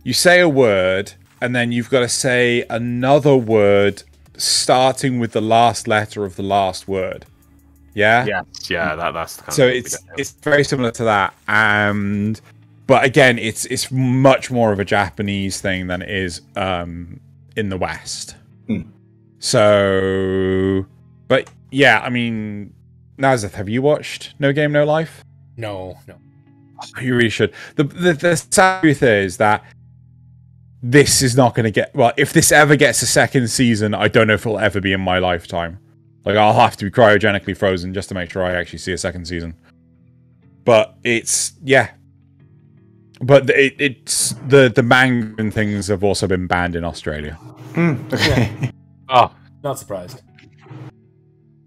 you say a word and then you've got to say another word starting with the last letter of the last word. Yeah? Yeah, that's the kind so it's very similar to that. But again, it's much more of a Japanese thing than it is in the West. So, but yeah, I mean, Nazeth, have you watched No Game, No Life? No. You really should. The sad truth is that this is not going to get... Well, if this ever gets a second season, I don't know if it'll ever be in my lifetime. Like, I'll have to be cryogenically frozen just to make sure I actually see a second season. But it's... Yeah. But it's... The manga and things have also been banned in Australia. Okay. Oh. Not surprised.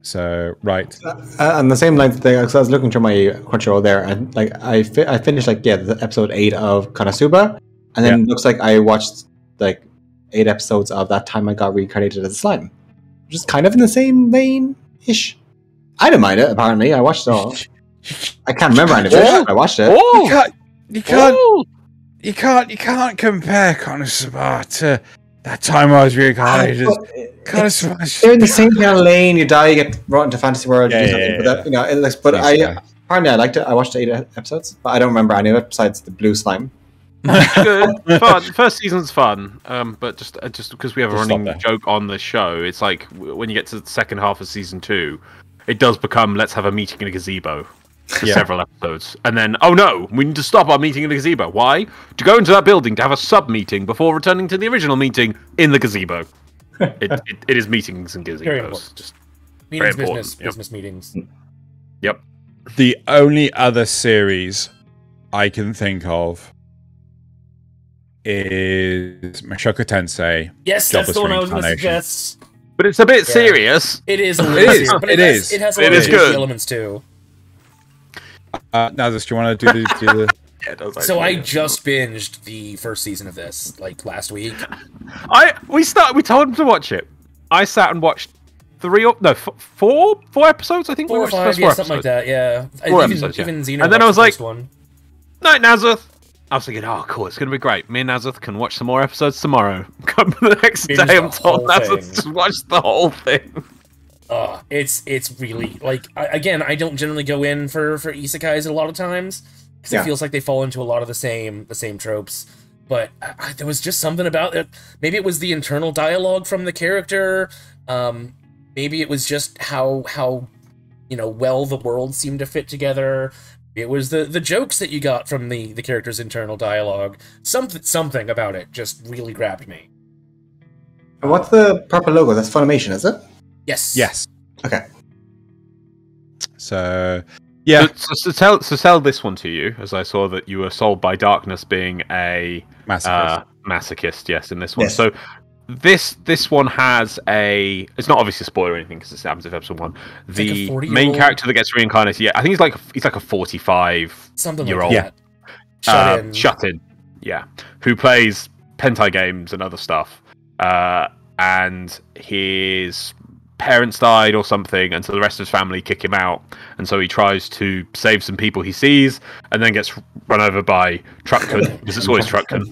So right. On the same lines thing, because I was looking through my Crunchyroll there, and like I finished like the episode 8 of Konosuba, and then it looks like I watched like 8 episodes of That Time I Got Reincarnated as a Slime, which is kind of in the same vein ish. I didn't mind it. Apparently, I watched it all. I can't remember any of it. I watched it. You can't compare Konosuba to That Time I Was Reincarnated. They're in the same kind of lane. You die, you get brought into Fantasy World. Apparently I liked it. I watched 8 episodes, but I don't remember any of it besides the blue slime. Good, fun. First season's fun, but just because we have a running joke on the show, it's like when you get to the second half of season 2, it does become let's have a meeting in a gazebo for several episodes, and then oh no, we need to stop our meeting in the gazebo. Why? To go into that building to have a sub meeting before returning to the original meeting in the gazebo. It is meetings and gazebos. Just meetings, business meetings. Yep. The only other series I can think of is Mushoku Tensei. Yes, that's the one I was going to suggest. But it's a bit serious. It is a little serious, but it has a lot of good elements too. Nazis, do you want to do the... So I just binged the first season of this like last week. We told him to watch it. I sat and watched 4 episodes. I think 4 or 5, something like that. Yeah, 4 episodes. Even Xeno and then I was like, one. "Night, Nazareth." I was thinking, "Oh, cool! It's gonna be great." Me and Nazareth can watch some more episodes tomorrow. Come the next day, I'm told Nazareth to watch the whole thing. It's really like I don't generally go in for isekais a lot of times. Because it feels like they fall into a lot of the same tropes, but there was just something about it. Maybe it was the internal dialogue from the character. Maybe it was just how well the world seemed to fit together. It was the jokes that you got from the character's internal dialogue. Something about it just really grabbed me. And what's the purple logo? That's Funimation, is it? Yes. Okay. So. Yeah. So sell this one to you, as I saw that you were sold by Darkness being a masochist. Yes, in this one. Yes. So this one has a. It's not obviously a spoiler or anything because it's happens in episode 1. The main character that gets reincarnated. Yeah, I think he's like a 45-year-old. Yeah. Shut in. Yeah, who plays Pentai games and other stuff. And his parents died or something, and so the rest of his family kick him out, and so he tries to save some people he sees, and then gets run over by Truck-kun, because it's always Truck-kun.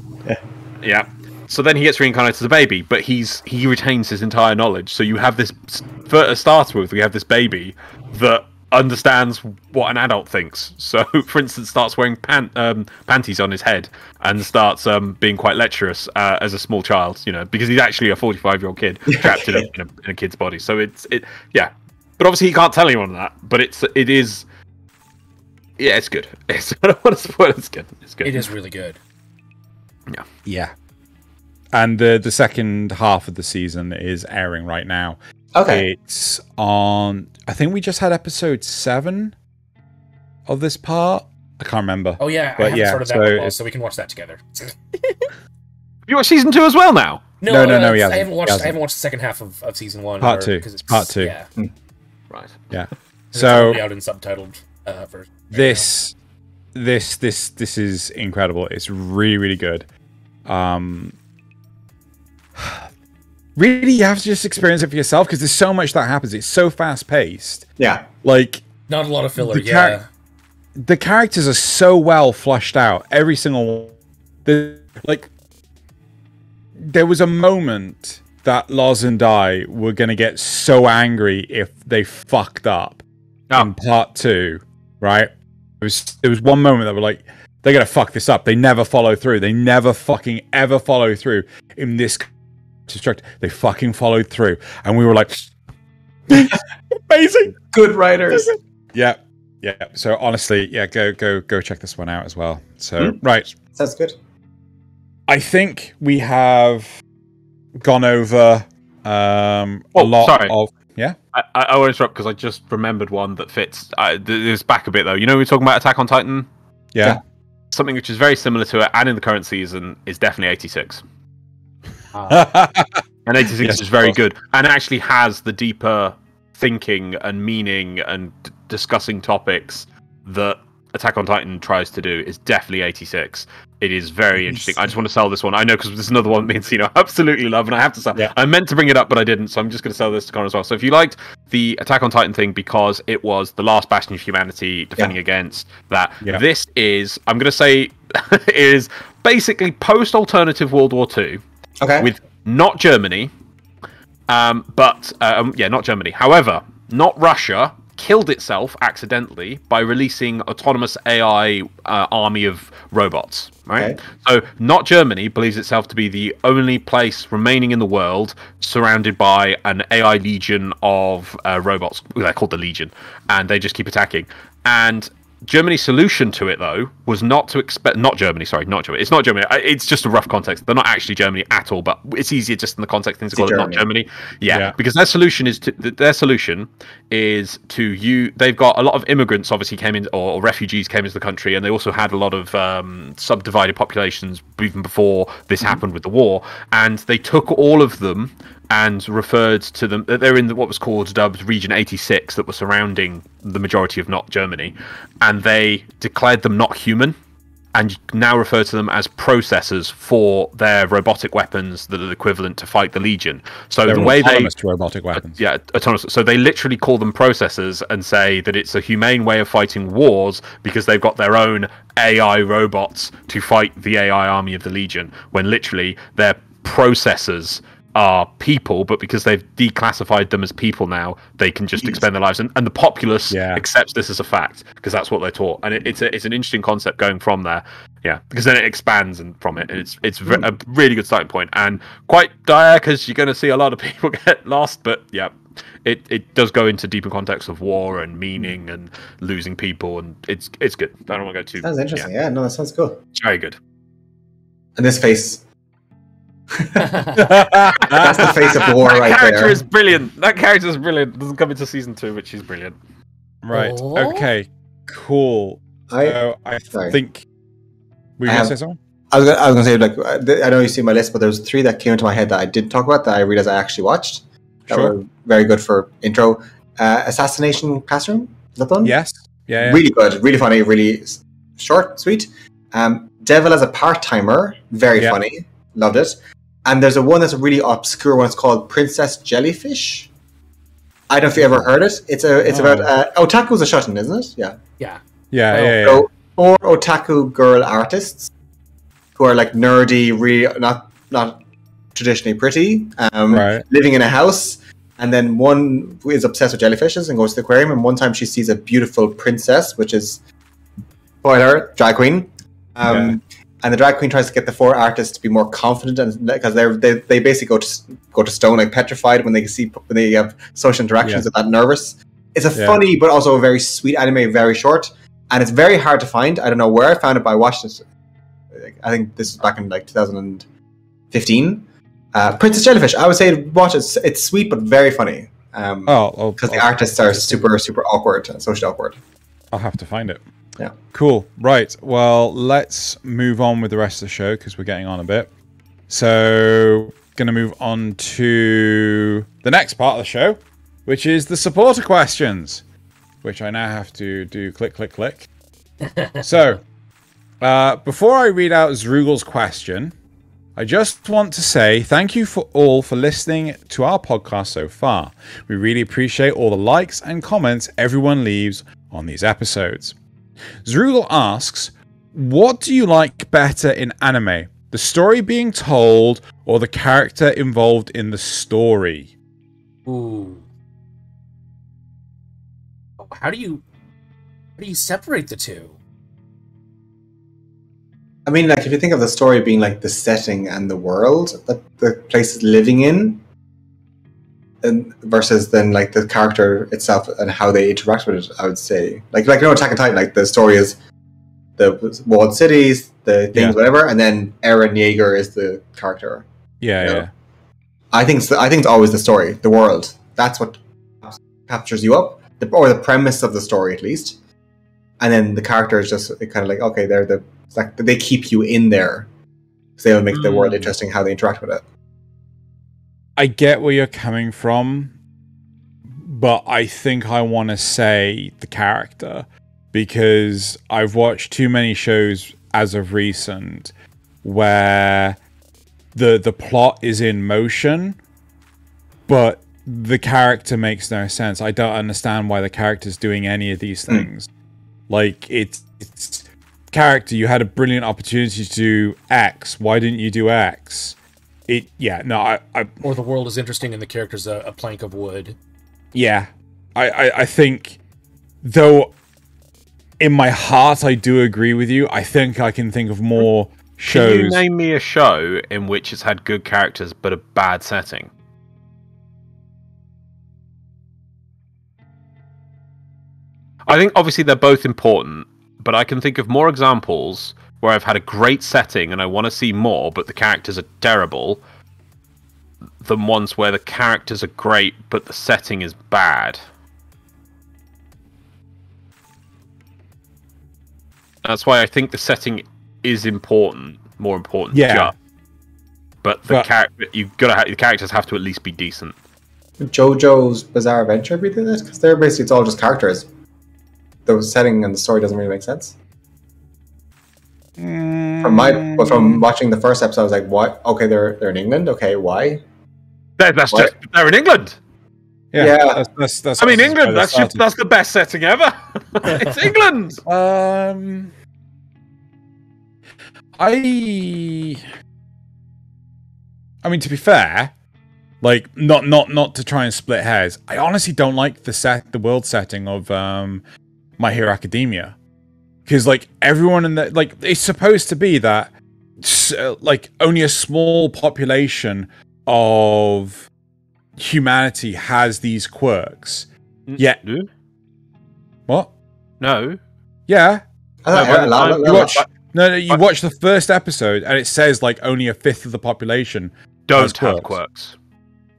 Yeah. So then he gets reincarnated as a baby, but he retains his entire knowledge. So you have this, for start with, we have this baby that understands what an adult thinks. So, for instance, starts wearing panties on his head and starts being quite lecherous as a small child, because he's actually a 45-year-old kid trapped in a kid's body. So yeah. But obviously he can't tell anyone that. But it's good. I don't want to spoil it. It's good. It's good. It is really good. Yeah. Yeah. And the second half of the season is airing right now. Okay. It's on. I think we just had episode 7 of this part. I can't remember. Oh yeah, I haven't started that one, so we can watch that together. You watch season 2 as well now? No. I haven't watched the second half of season 1. Part 2. It's part 2. Yeah. Right. Yeah. So it's out in subtitled version. This is incredible. It's really, really good. Really, you have to just experience it for yourself because there's so much that happens. It's so fast paced. Yeah. Like, not a lot of filler. The characters are so well fleshed out. Every single one. There was a moment that Loz and I were going to get so angry if they fucked up in part 2, right? There was one moment that we're like, they're going to fuck this up. They never follow through. They never fucking ever follow through in this construct. They fucking followed through. And we were like, amazing. Good writers. Yeah. Yeah. So honestly, yeah, go check this one out as well. So, right. Sounds good. I think we have gone over a lot of... Yeah? I want to interrupt because I just remembered one that fits. It's back a bit, though. We were talking about Attack on Titan? Yeah. Something which is very similar to it, and in the current season, is definitely 86. And 86 is very good, and it actually has the deeper thinking and meaning and discussing topics that Attack on Titan tries to do is definitely 86. It is very interesting. I just want to sell this one. I know, because there's another one me and Cino absolutely love, and I have to sell. Yeah. I meant to bring it up, but I didn't, so I'm just going to sell this to Connor as well. So if you liked the Attack on Titan thing because it was the last bastion of humanity defending against that, this is, I'm going to say, is basically post-alternative World War II with not Germany, not Germany. However, not Russia killed itself accidentally by releasing autonomous AI army of robots, right? Okay. So not Germany believes itself to be the only place remaining in the world surrounded by an AI legion of robots. They're called the Legion, and they just keep attacking. And Germany's solution to it, though, was not to expect... Not Germany. It's not Germany. It's just a rough context. They're not actually Germany at all, but it's easier just in the context things to call it not Germany. Yeah, because their solution is to they've got a lot of immigrants obviously came in, or refugees came into the country, and they also had a lot of subdivided populations even before this happened with the war, and they took all of them and referred to them. They're in what was dubbed Region 86 that was surrounding the majority of not Germany, and they declared them not human, and now refer to them as processors for their robotic weapons that are equivalent to fight the Legion. So the way autonomous robotic weapons, autonomous. So they literally call them processors and say that it's a humane way of fighting wars because they've got their own AI robots to fight the AI army of the Legion. When literally they're processors are people, but because they've declassified them as people now, they can just expend their lives, and the populace accepts this as a fact because that's what they're taught, and it's an interesting concept going from there, because then it expands from it, and it's a really good starting point, and quite dire because you're going to see a lot of people get lost, but it does go into deeper context of war and meaning and losing people, and it's good. I don't want to go too. Sounds interesting. That sounds cool. It's very good. And this face. That's the face of war right there. That character is brilliant. Doesn't come into season 2, but she's brilliant. Right. Okay. Cool. I think. Were you going to say something? I was going to say, I know you see my list, but there's 3 that came into my head that I did talk about that I realized I actually watched. That were very good for intro. Assassination Classroom. Is that the one? Yes. Yeah. Really good. Really funny. Really short, sweet. Devil as a Part-Timer. Very funny. Loved it. And there's one that's a really obscure one. It's called Princess Jellyfish. I don't know if you ever heard it. It's about otaku's a shut-in, isn't it? Yeah. So 4 otaku girl artists who are nerdy, really not traditionally pretty, living in a house. And then one is obsessed with jellyfishes and goes to the aquarium. And one time she sees a beautiful princess, which is, spoiler, drag queen. And the drag queen tries to get the 4 artists to be more confident, and because they basically go to stone, petrified when they have social interactions. They're that nervous. It's a funny but also a very sweet anime, very short, and it's very hard to find. I don't know where I found it, but I watched it. I think this was back in 2015. Princess Jellyfish. I would say watch it. It's sweet but very funny. Because the artists are super awkward, socially awkward. I'll have to find it. Yeah. Cool. Right. Well, let's move on with the rest of the show because we're getting on a bit. So, going to move on to the next part of the show, which is the supporter questions, which I now have to do click. So, before I read out Zrugel's question, I just want to say thank you for listening to our podcast so far. We really appreciate all the likes and comments everyone leaves on these episodes. Zrugel asks, what do you like better in anime? The story being told or the character involved in the story? Ooh. How do you separate the two? I mean, if you think of the story being the setting and the world that the place is living in, and versus then the character itself and how they interact with it, I would say Attack on Titan, the story is the walled cities, the things, whatever, and then Eren Yeager is the character. Yeah. I think it's always the story, the world. That's what captures you up, or the premise of the story at least, and then the character is just kind of okay, they're they keep you in there because they'll make the world interesting how they interact with it. I get where you're coming from, but I think I want to say the character, because I've watched too many shows as of recent where the plot is in motion, but the character makes no sense. I don't understand why the character's doing any of these things. Like, it's character, you had a brilliant opportunity to do X. Why didn't you do X? Or the world is interesting and the character's a plank of wood. Yeah. I think, though, in my heart, I do agree with you. I think I can think of more shows. Can you name me a show in which it's had good characters but a bad setting? I think obviously they're both important, but I can think of more examples where I've had a great setting and I want to see more, but the characters are terrible, than ones where the characters are great but the setting is bad. That's why I think the setting is important, more important. Yeah. But the characters have to at least be decent. JoJo's Bizarre Adventure be this? Because they're basically, it's all just characters. The setting and the story doesn't really make sense. From watching the first episode, I was like, "What? Okay, they're in England. Okay, why? They're in England. Yeah. That's I mean, England. That's the best setting ever. It's England. I mean, to be fair, like not to try and split hairs, I honestly don't like the world setting of My Hero Academia, because like everyone in the, like, it's supposed to be that like only a small population of humanity has these quirks. Yeah. What? No. Yeah. You watch the first episode and it says like only a fifth of the population don't have quirks.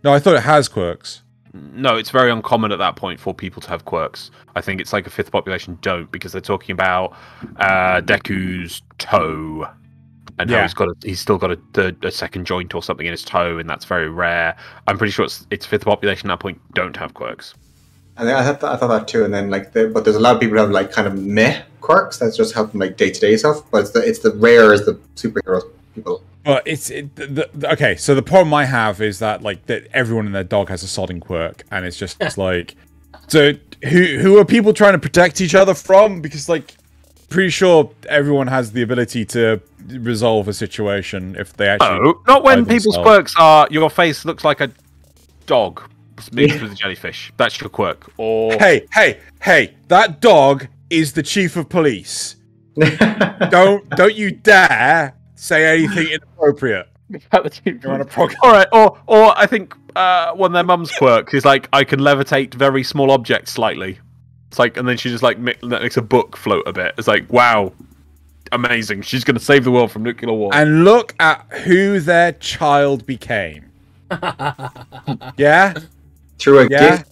No, I thought it has quirks. No, it's very uncommon at that point for people to have quirks. I think it's like a fifth population don't, because they're talking about Deku's toe and how he's still got a second joint or something in his toe, and that's very rare. I'm pretty sure it's fifth population at that point don't have quirks. And I thought that too. And then but there's a lot of people who have like kind of meh quirks that's just helping like day-to-day stuff. But it's the rare as the superhero people. But okay. So the problem I have is that like that everyone and their dog has a sodding quirk, and it's just like, so who are people trying to protect each other from? Because like, pretty sure everyone has the ability to resolve a situation if they actually. No, not when people's quirks are your face looks like a dog mixed with a jellyfish. That's your quirk. Or hey, that dog is the chief of police. don't you dare say anything inappropriate. You're on a program. All right, or I think one of their mum's quirks is like, I can levitate very small objects slightly. It's like, and then she just like makes a book float a bit. It's like, wow, amazing. She's going to save the world from nuclear war. And look at who their child became. Yeah? Through a gift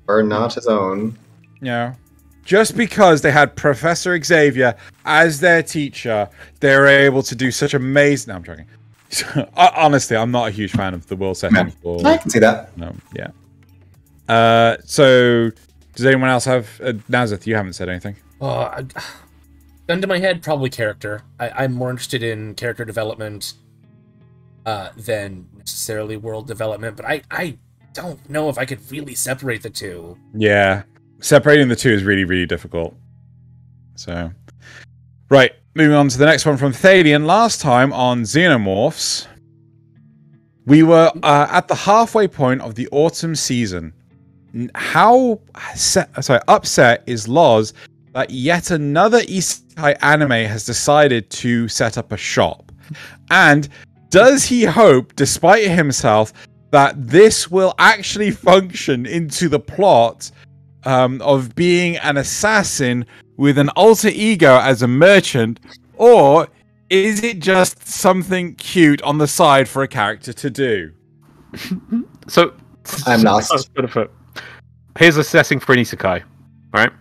or not his own. Yeah. Just because they had Professor Xavier as their teacher, they were able to do such amazing... No, I'm joking. Honestly, I'm not a huge fan of the world setting. I can see that. No, yeah. So, does anyone else have... Nazith, you haven't said anything. Gun to my head, probably character. I'm more interested in character development than necessarily world development, but I don't know if I could really separate the two. Yeah. Separating the two is really, really difficult. So, right, moving on to the next one from Thalian. Last time on Xenomorphs, we were at the halfway point of the autumn season. How upset is Loz that yet another isekai anime has decided to set up a shop? And does he hope, despite himself, that this will actually function into the plot of being an assassin with an alter ego as a merchant, or is it just something cute on the side for a character to do? So, I'm lost. Here's a setting for an isekai, right?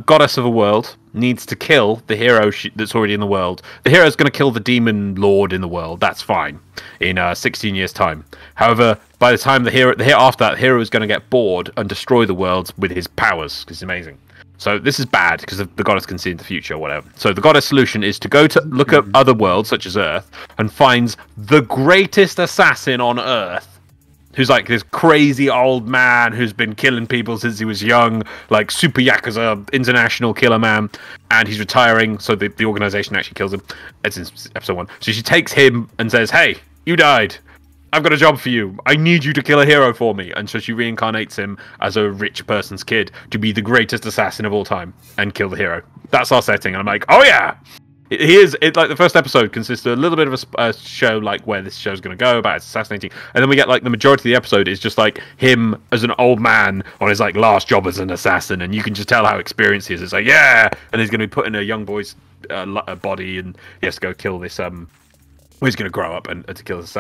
Goddess of a world needs to kill the hero that's already in the world. The hero's going to kill the demon lord in the world. That's fine. In 16 years' time. However, by the time the hero after that, the hero is going to get bored and destroy the world with his powers because he's amazing. So this is bad because the goddess can see in the future or whatever. So the goddess solution is to go to look at other worlds such as Earth and finds the greatest assassin on Earth, who's like this crazy old man who's been killing people since he was young, like super Yakuza, international killer man, and he's retiring, so the organization actually kills him. It's in episode 1. So she takes him and says, hey, you died. I've got a job for you. I need you to kill a hero for me. And so she reincarnates him as a rich person's kid to be the greatest assassin of all time and kill the hero. That's our setting. And I'm like, oh yeah! Like the first episode consists of a little bit of a show like where this show's going to go about assassinating, and then we get like the majority of the episode is just like him as an old man on his like last job as an assassin, and you can just tell how experienced he is. It's like, yeah, and he's going to be put in a young boy's body, and he has to go kill this he's going to grow up and to kill this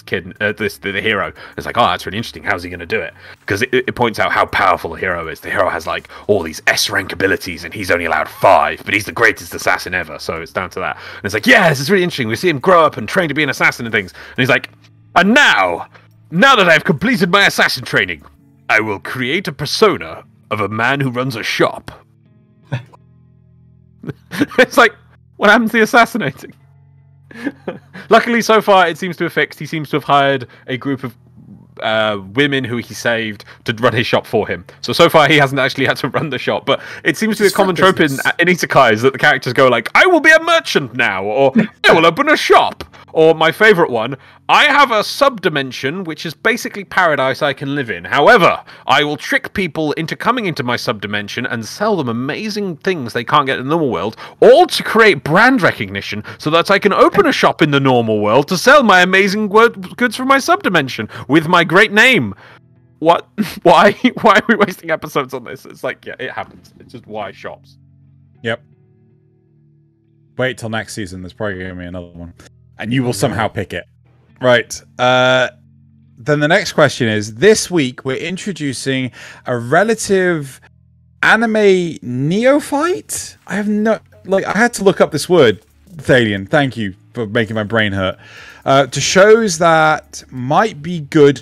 kid, the hero. It's like, oh, that's really interesting. How's he going to do it? Because it points out how powerful the hero is. The hero has like all these S rank abilities, and he's only allowed 5, but he's the greatest assassin ever. So it's down to that. And it's like, yeah, this is really interesting. We see him grow up and train to be an assassin and things. And he's like, and now that I've completed my assassin training, I will create a persona of a man who runs a shop. It's like, what happened to the assassinating? Luckily, so far, it seems to have fixed. He seems to have hired a group of women who he saved to run his shop for him. So far, he hasn't actually had to run the shop. But it seems to be a common trope in isekais that the characters go like, I will be a merchant now, or I will open a shop. Or my favorite one, I have a subdimension, which is basically paradise I can live in. However, I will trick people into coming into my subdimension and sell them amazing things they can't get in the normal world, all to create brand recognition so that I can open a shop in the normal world to sell my amazing goods from my subdimension with my great name. What? Why are we wasting episodes on this? It's like, yeah, it happens. It's just why shops. Yep. Wait till next season. There's probably going to be another one. And you will somehow pick it. Right. Then the next question is, this week we're introducing a relative anime neophyte? I have no... Like, I had to look up this word, Thalian. Thank you for making my brain hurt. To shows that might be good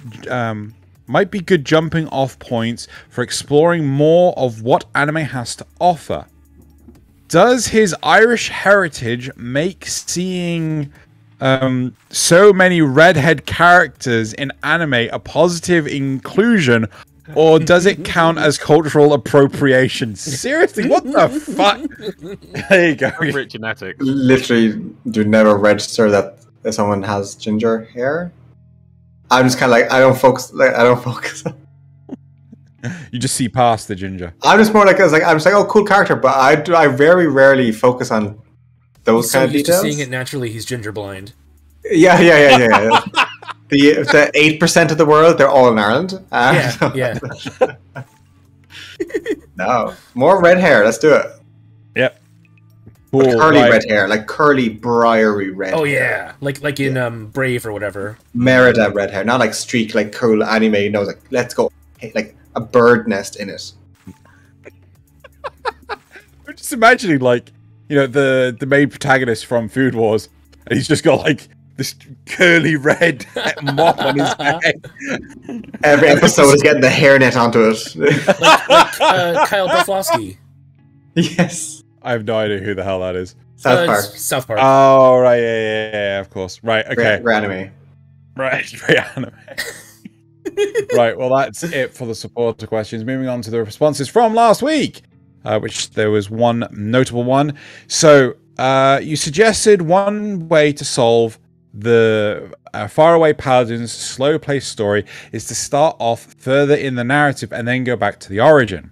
jumping off points for exploring more of what anime has to offer. Does his Irish heritage make seeing... so many redhead characters in anime a positive inclusion, or does it count as cultural appropriation? Seriously, what the fuck? There you go. Rich genetics. Literally, do never register that someone has ginger hair. I'm just kind of like, I don't focus. You just see past the ginger. I'm just more like, I'm just like, oh, cool character, but I very rarely focus on those kind of details. Seeing it naturally, he's ginger blind. Yeah. The 8% of the world, they're all in Ireland. Yeah. No, more red hair. Let's do it. Yep. Cool, curly red hair, like curly, briary red. Oh hair. yeah, like in Brave or whatever. Merida red hair, not like streak, like cool anime. You know, like let's go, like a bird nest in it. I'm just imagining, like, you know, the main protagonist from Food Wars, and he's just got like this curly red mop on his head. Every episode is getting the hairnet onto it. like Kyle Broflovsky. Yes. I have no idea who the hell that is. South Park. South Park. Oh, right, yeah, of course. Right, okay. Reanime. Right, Reanime. Right, well, that's it for the supporter questions. Moving on to the responses from last week, which there was one notable one. So, you suggested one way to solve the Faraway Paladin's slow-paced story is to start off further in the narrative and then go back to the origin.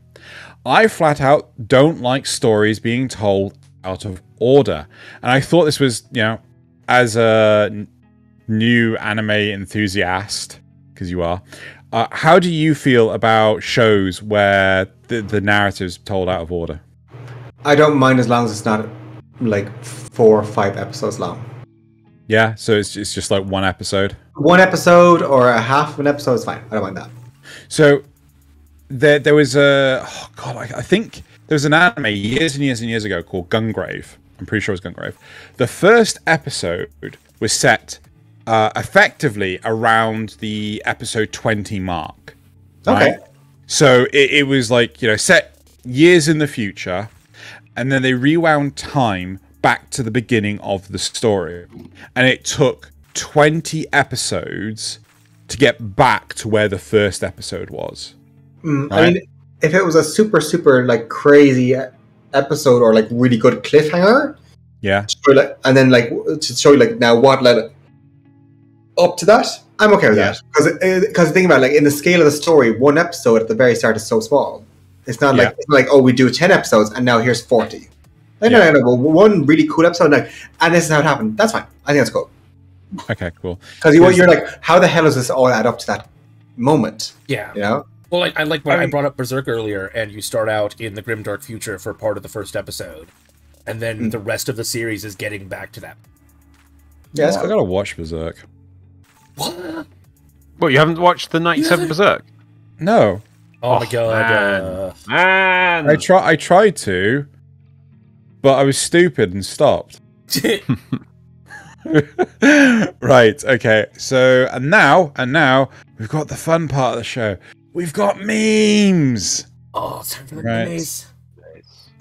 I flat out don't like stories being told out of order. And I thought this was, you know, as a new anime enthusiast, because you are, how do you feel about shows where the narrative's told out of order? I don't mind as long as it's not like 4 or 5 episodes long. Yeah, so it's just like one episode? One episode or a half of an episode is fine. I don't mind that. So there was I think there was an anime years and years ago called Gungrave. I'm pretty sure it was Gungrave. The first episode was set effectively around the episode 20 mark. Okay. Right? So it was like, set years in the future, and then they rewound time back to the beginning of the story. And it took 20 episodes to get back to where the first episode was. Right? I mean, if it was a super, super like crazy episode or like really good cliffhanger, yeah, and then like to show you like now what led up to that, I'm okay with that, because think about it, like in the scale of the story, one episode at the very start is so small. It's not like oh, we do 10 episodes and now here's 40. No, well, one really cool episode, and this is how it happened. That's fine. I think that's cool. Okay, cool. Because you're like, how the hell does this all add up to that moment? Yeah. You know? Well, I like when I brought up Berserk earlier, and you start out in the grimdark future for part of the first episode, and then the rest of the series is getting back to that. Yeah, I gotta watch Berserk. What? Well, you haven't watched the 97 Berserk? No. Oh my god. Man. I tried to, but I was stupid and stopped. Right, okay. So, and now we've got the fun part of the show. We've got memes. Oh, it's time for the memes.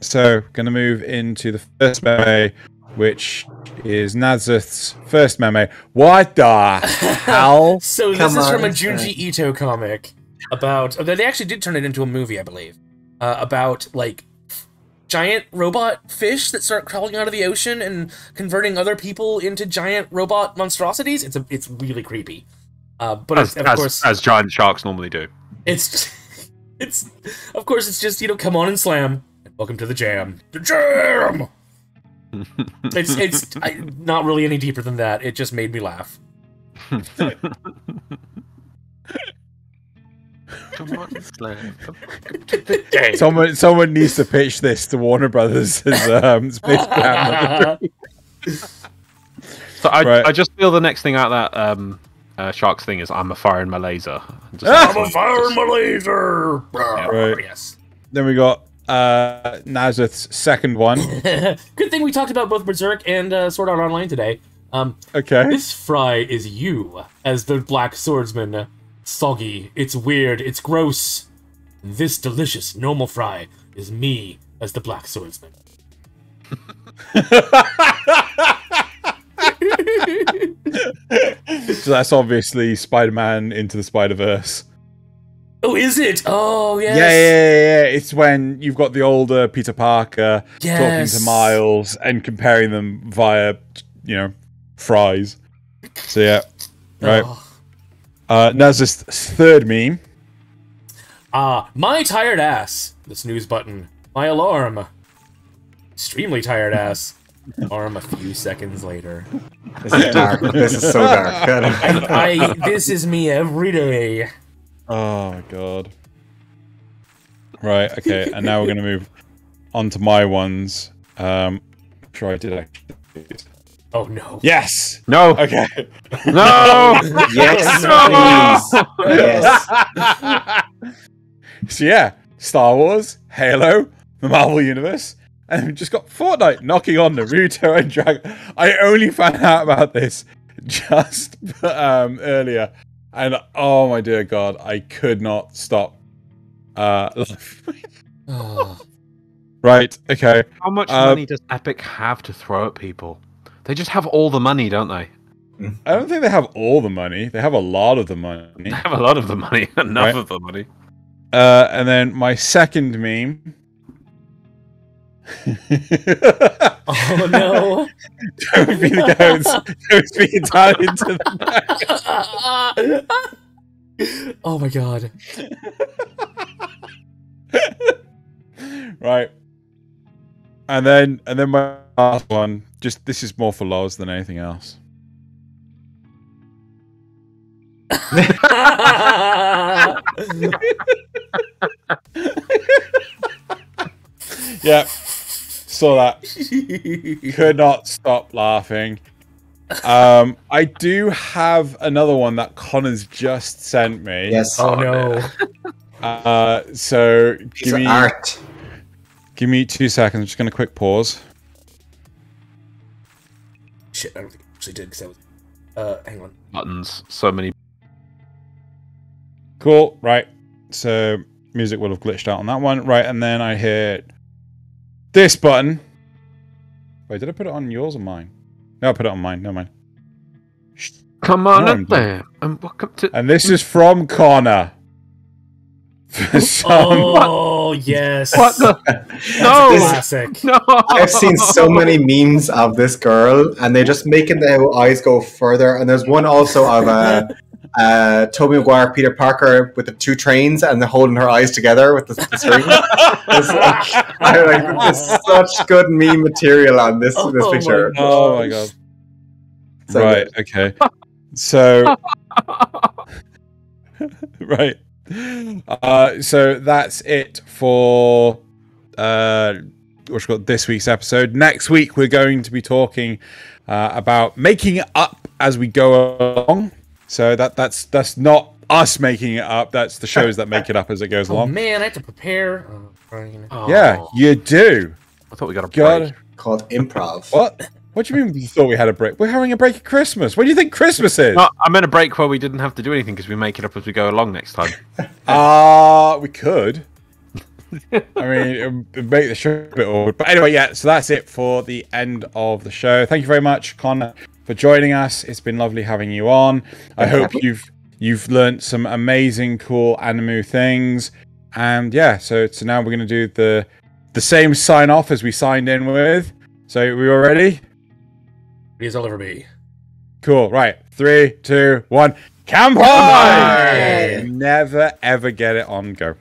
So, gonna move into the first meme, which is Nazith's first meme. What the hell? So this is from a Junji Ito comic about... They actually did turn it into a movie, I believe. About, like, giant robot fish that start crawling out of the ocean and converting other people into giant robot monstrosities. It's really creepy. But of course, as giant sharks normally do. It's of course it's just, come on and slam. Welcome to the jam. The jam. It's not really any deeper than that. It just made me laugh. Come on, slam. Welcome to the jam. Someone needs to pitch this to Warner Brothers as Space Jam. So I just feel the next thing out that Sharks thing is I'm a firing my laser. I'm a firing my laser. Right. Yes. Then we got Nazith's second one. Good thing we talked about both Berserk and Sword Art Online today. Okay. This fry is you as the Black Swordsman. Soggy, it's weird, it's gross. This delicious normal fry is me as the Black Swordsman. So that's obviously Spider-Man Into the Spider-Verse. Oh, is it? Oh, yes. Yeah. It's when you've got the older Peter Parker talking to Miles and comparing them via, fries. So yeah, right. Oh. Naz's third meme. My tired ass. The snooze button. My alarm. Extremely tired ass. Alarm a few seconds later. This is dark. This is so dark. This is me every day. Oh my god. Right, okay, and now we're gonna move on to my ones. Sure I did actually. Oh no. Yes! No! Okay. No! Yes, please. Yes. So yeah, Star Wars, Halo, the Marvel Universe, and we've just got Fortnite knocking on Naruto and Dragon. I only found out about this just earlier, and oh my dear god, I could not stop laughing. Right, okay. How much money does Epic have to throw at people? They just have all the money, don't they? I don't think they have all the money. They have a lot of the money. They have a lot of the money. Enough of the money. And then my second meme. Oh no! Don't be the goats. Don't speak Italian to them. Oh my god! Right. And then my last one. Just this is more for lols than anything else. Yeah, saw that. Could not stop laughing. I do have another one that Connor's just sent me. Yes. Oh no. So give me 2 seconds. I'm just gonna quick pause. Shit, I don't think I actually did because I was hang on. Buttons. So many. Cool. Right. So music will have glitched out on that one. Right, and then I hit this button. Wait, did I put it on yours or mine? No, I put it on mine. Never mind. Come on up there, and welcome to. And this is from Connor. Oh yes. What the? No. Classic. No. I've seen so many memes of this girl, and they're just making the eyes go further. And there's one also of Tobey Maguire, Peter Parker with the two trains, and they're holding her eyes together with the string. There's such good meme material on this picture. Oh my god! So right. good. Okay. So. Right. So that's it for this week's episode. Next week we're going to be talking about making it up as we go along. So that's not us making it up. That's the shows that make it up as it goes along. Man, I have to prepare. Yeah, you do. I thought we got a break. Called improv. What? What do you mean you thought we had a break? We're having a break at Christmas. What do you think Christmas is? No, I meant a break where we didn't have to do anything because we make it up as we go along next time. We could. I mean, it'd make the show a bit awkward. But anyway, yeah, so that's it for the end of the show. Thank you very much, Connor, for joining us. It's been lovely having you on. I hope you've learned some amazing, cool Animu things. And yeah, so now we're going to do the same sign-off as we signed in with. So we all ready? Please I'll ever be. Cool. Right. 3, 2, 1. Campai! Never ever get it on go.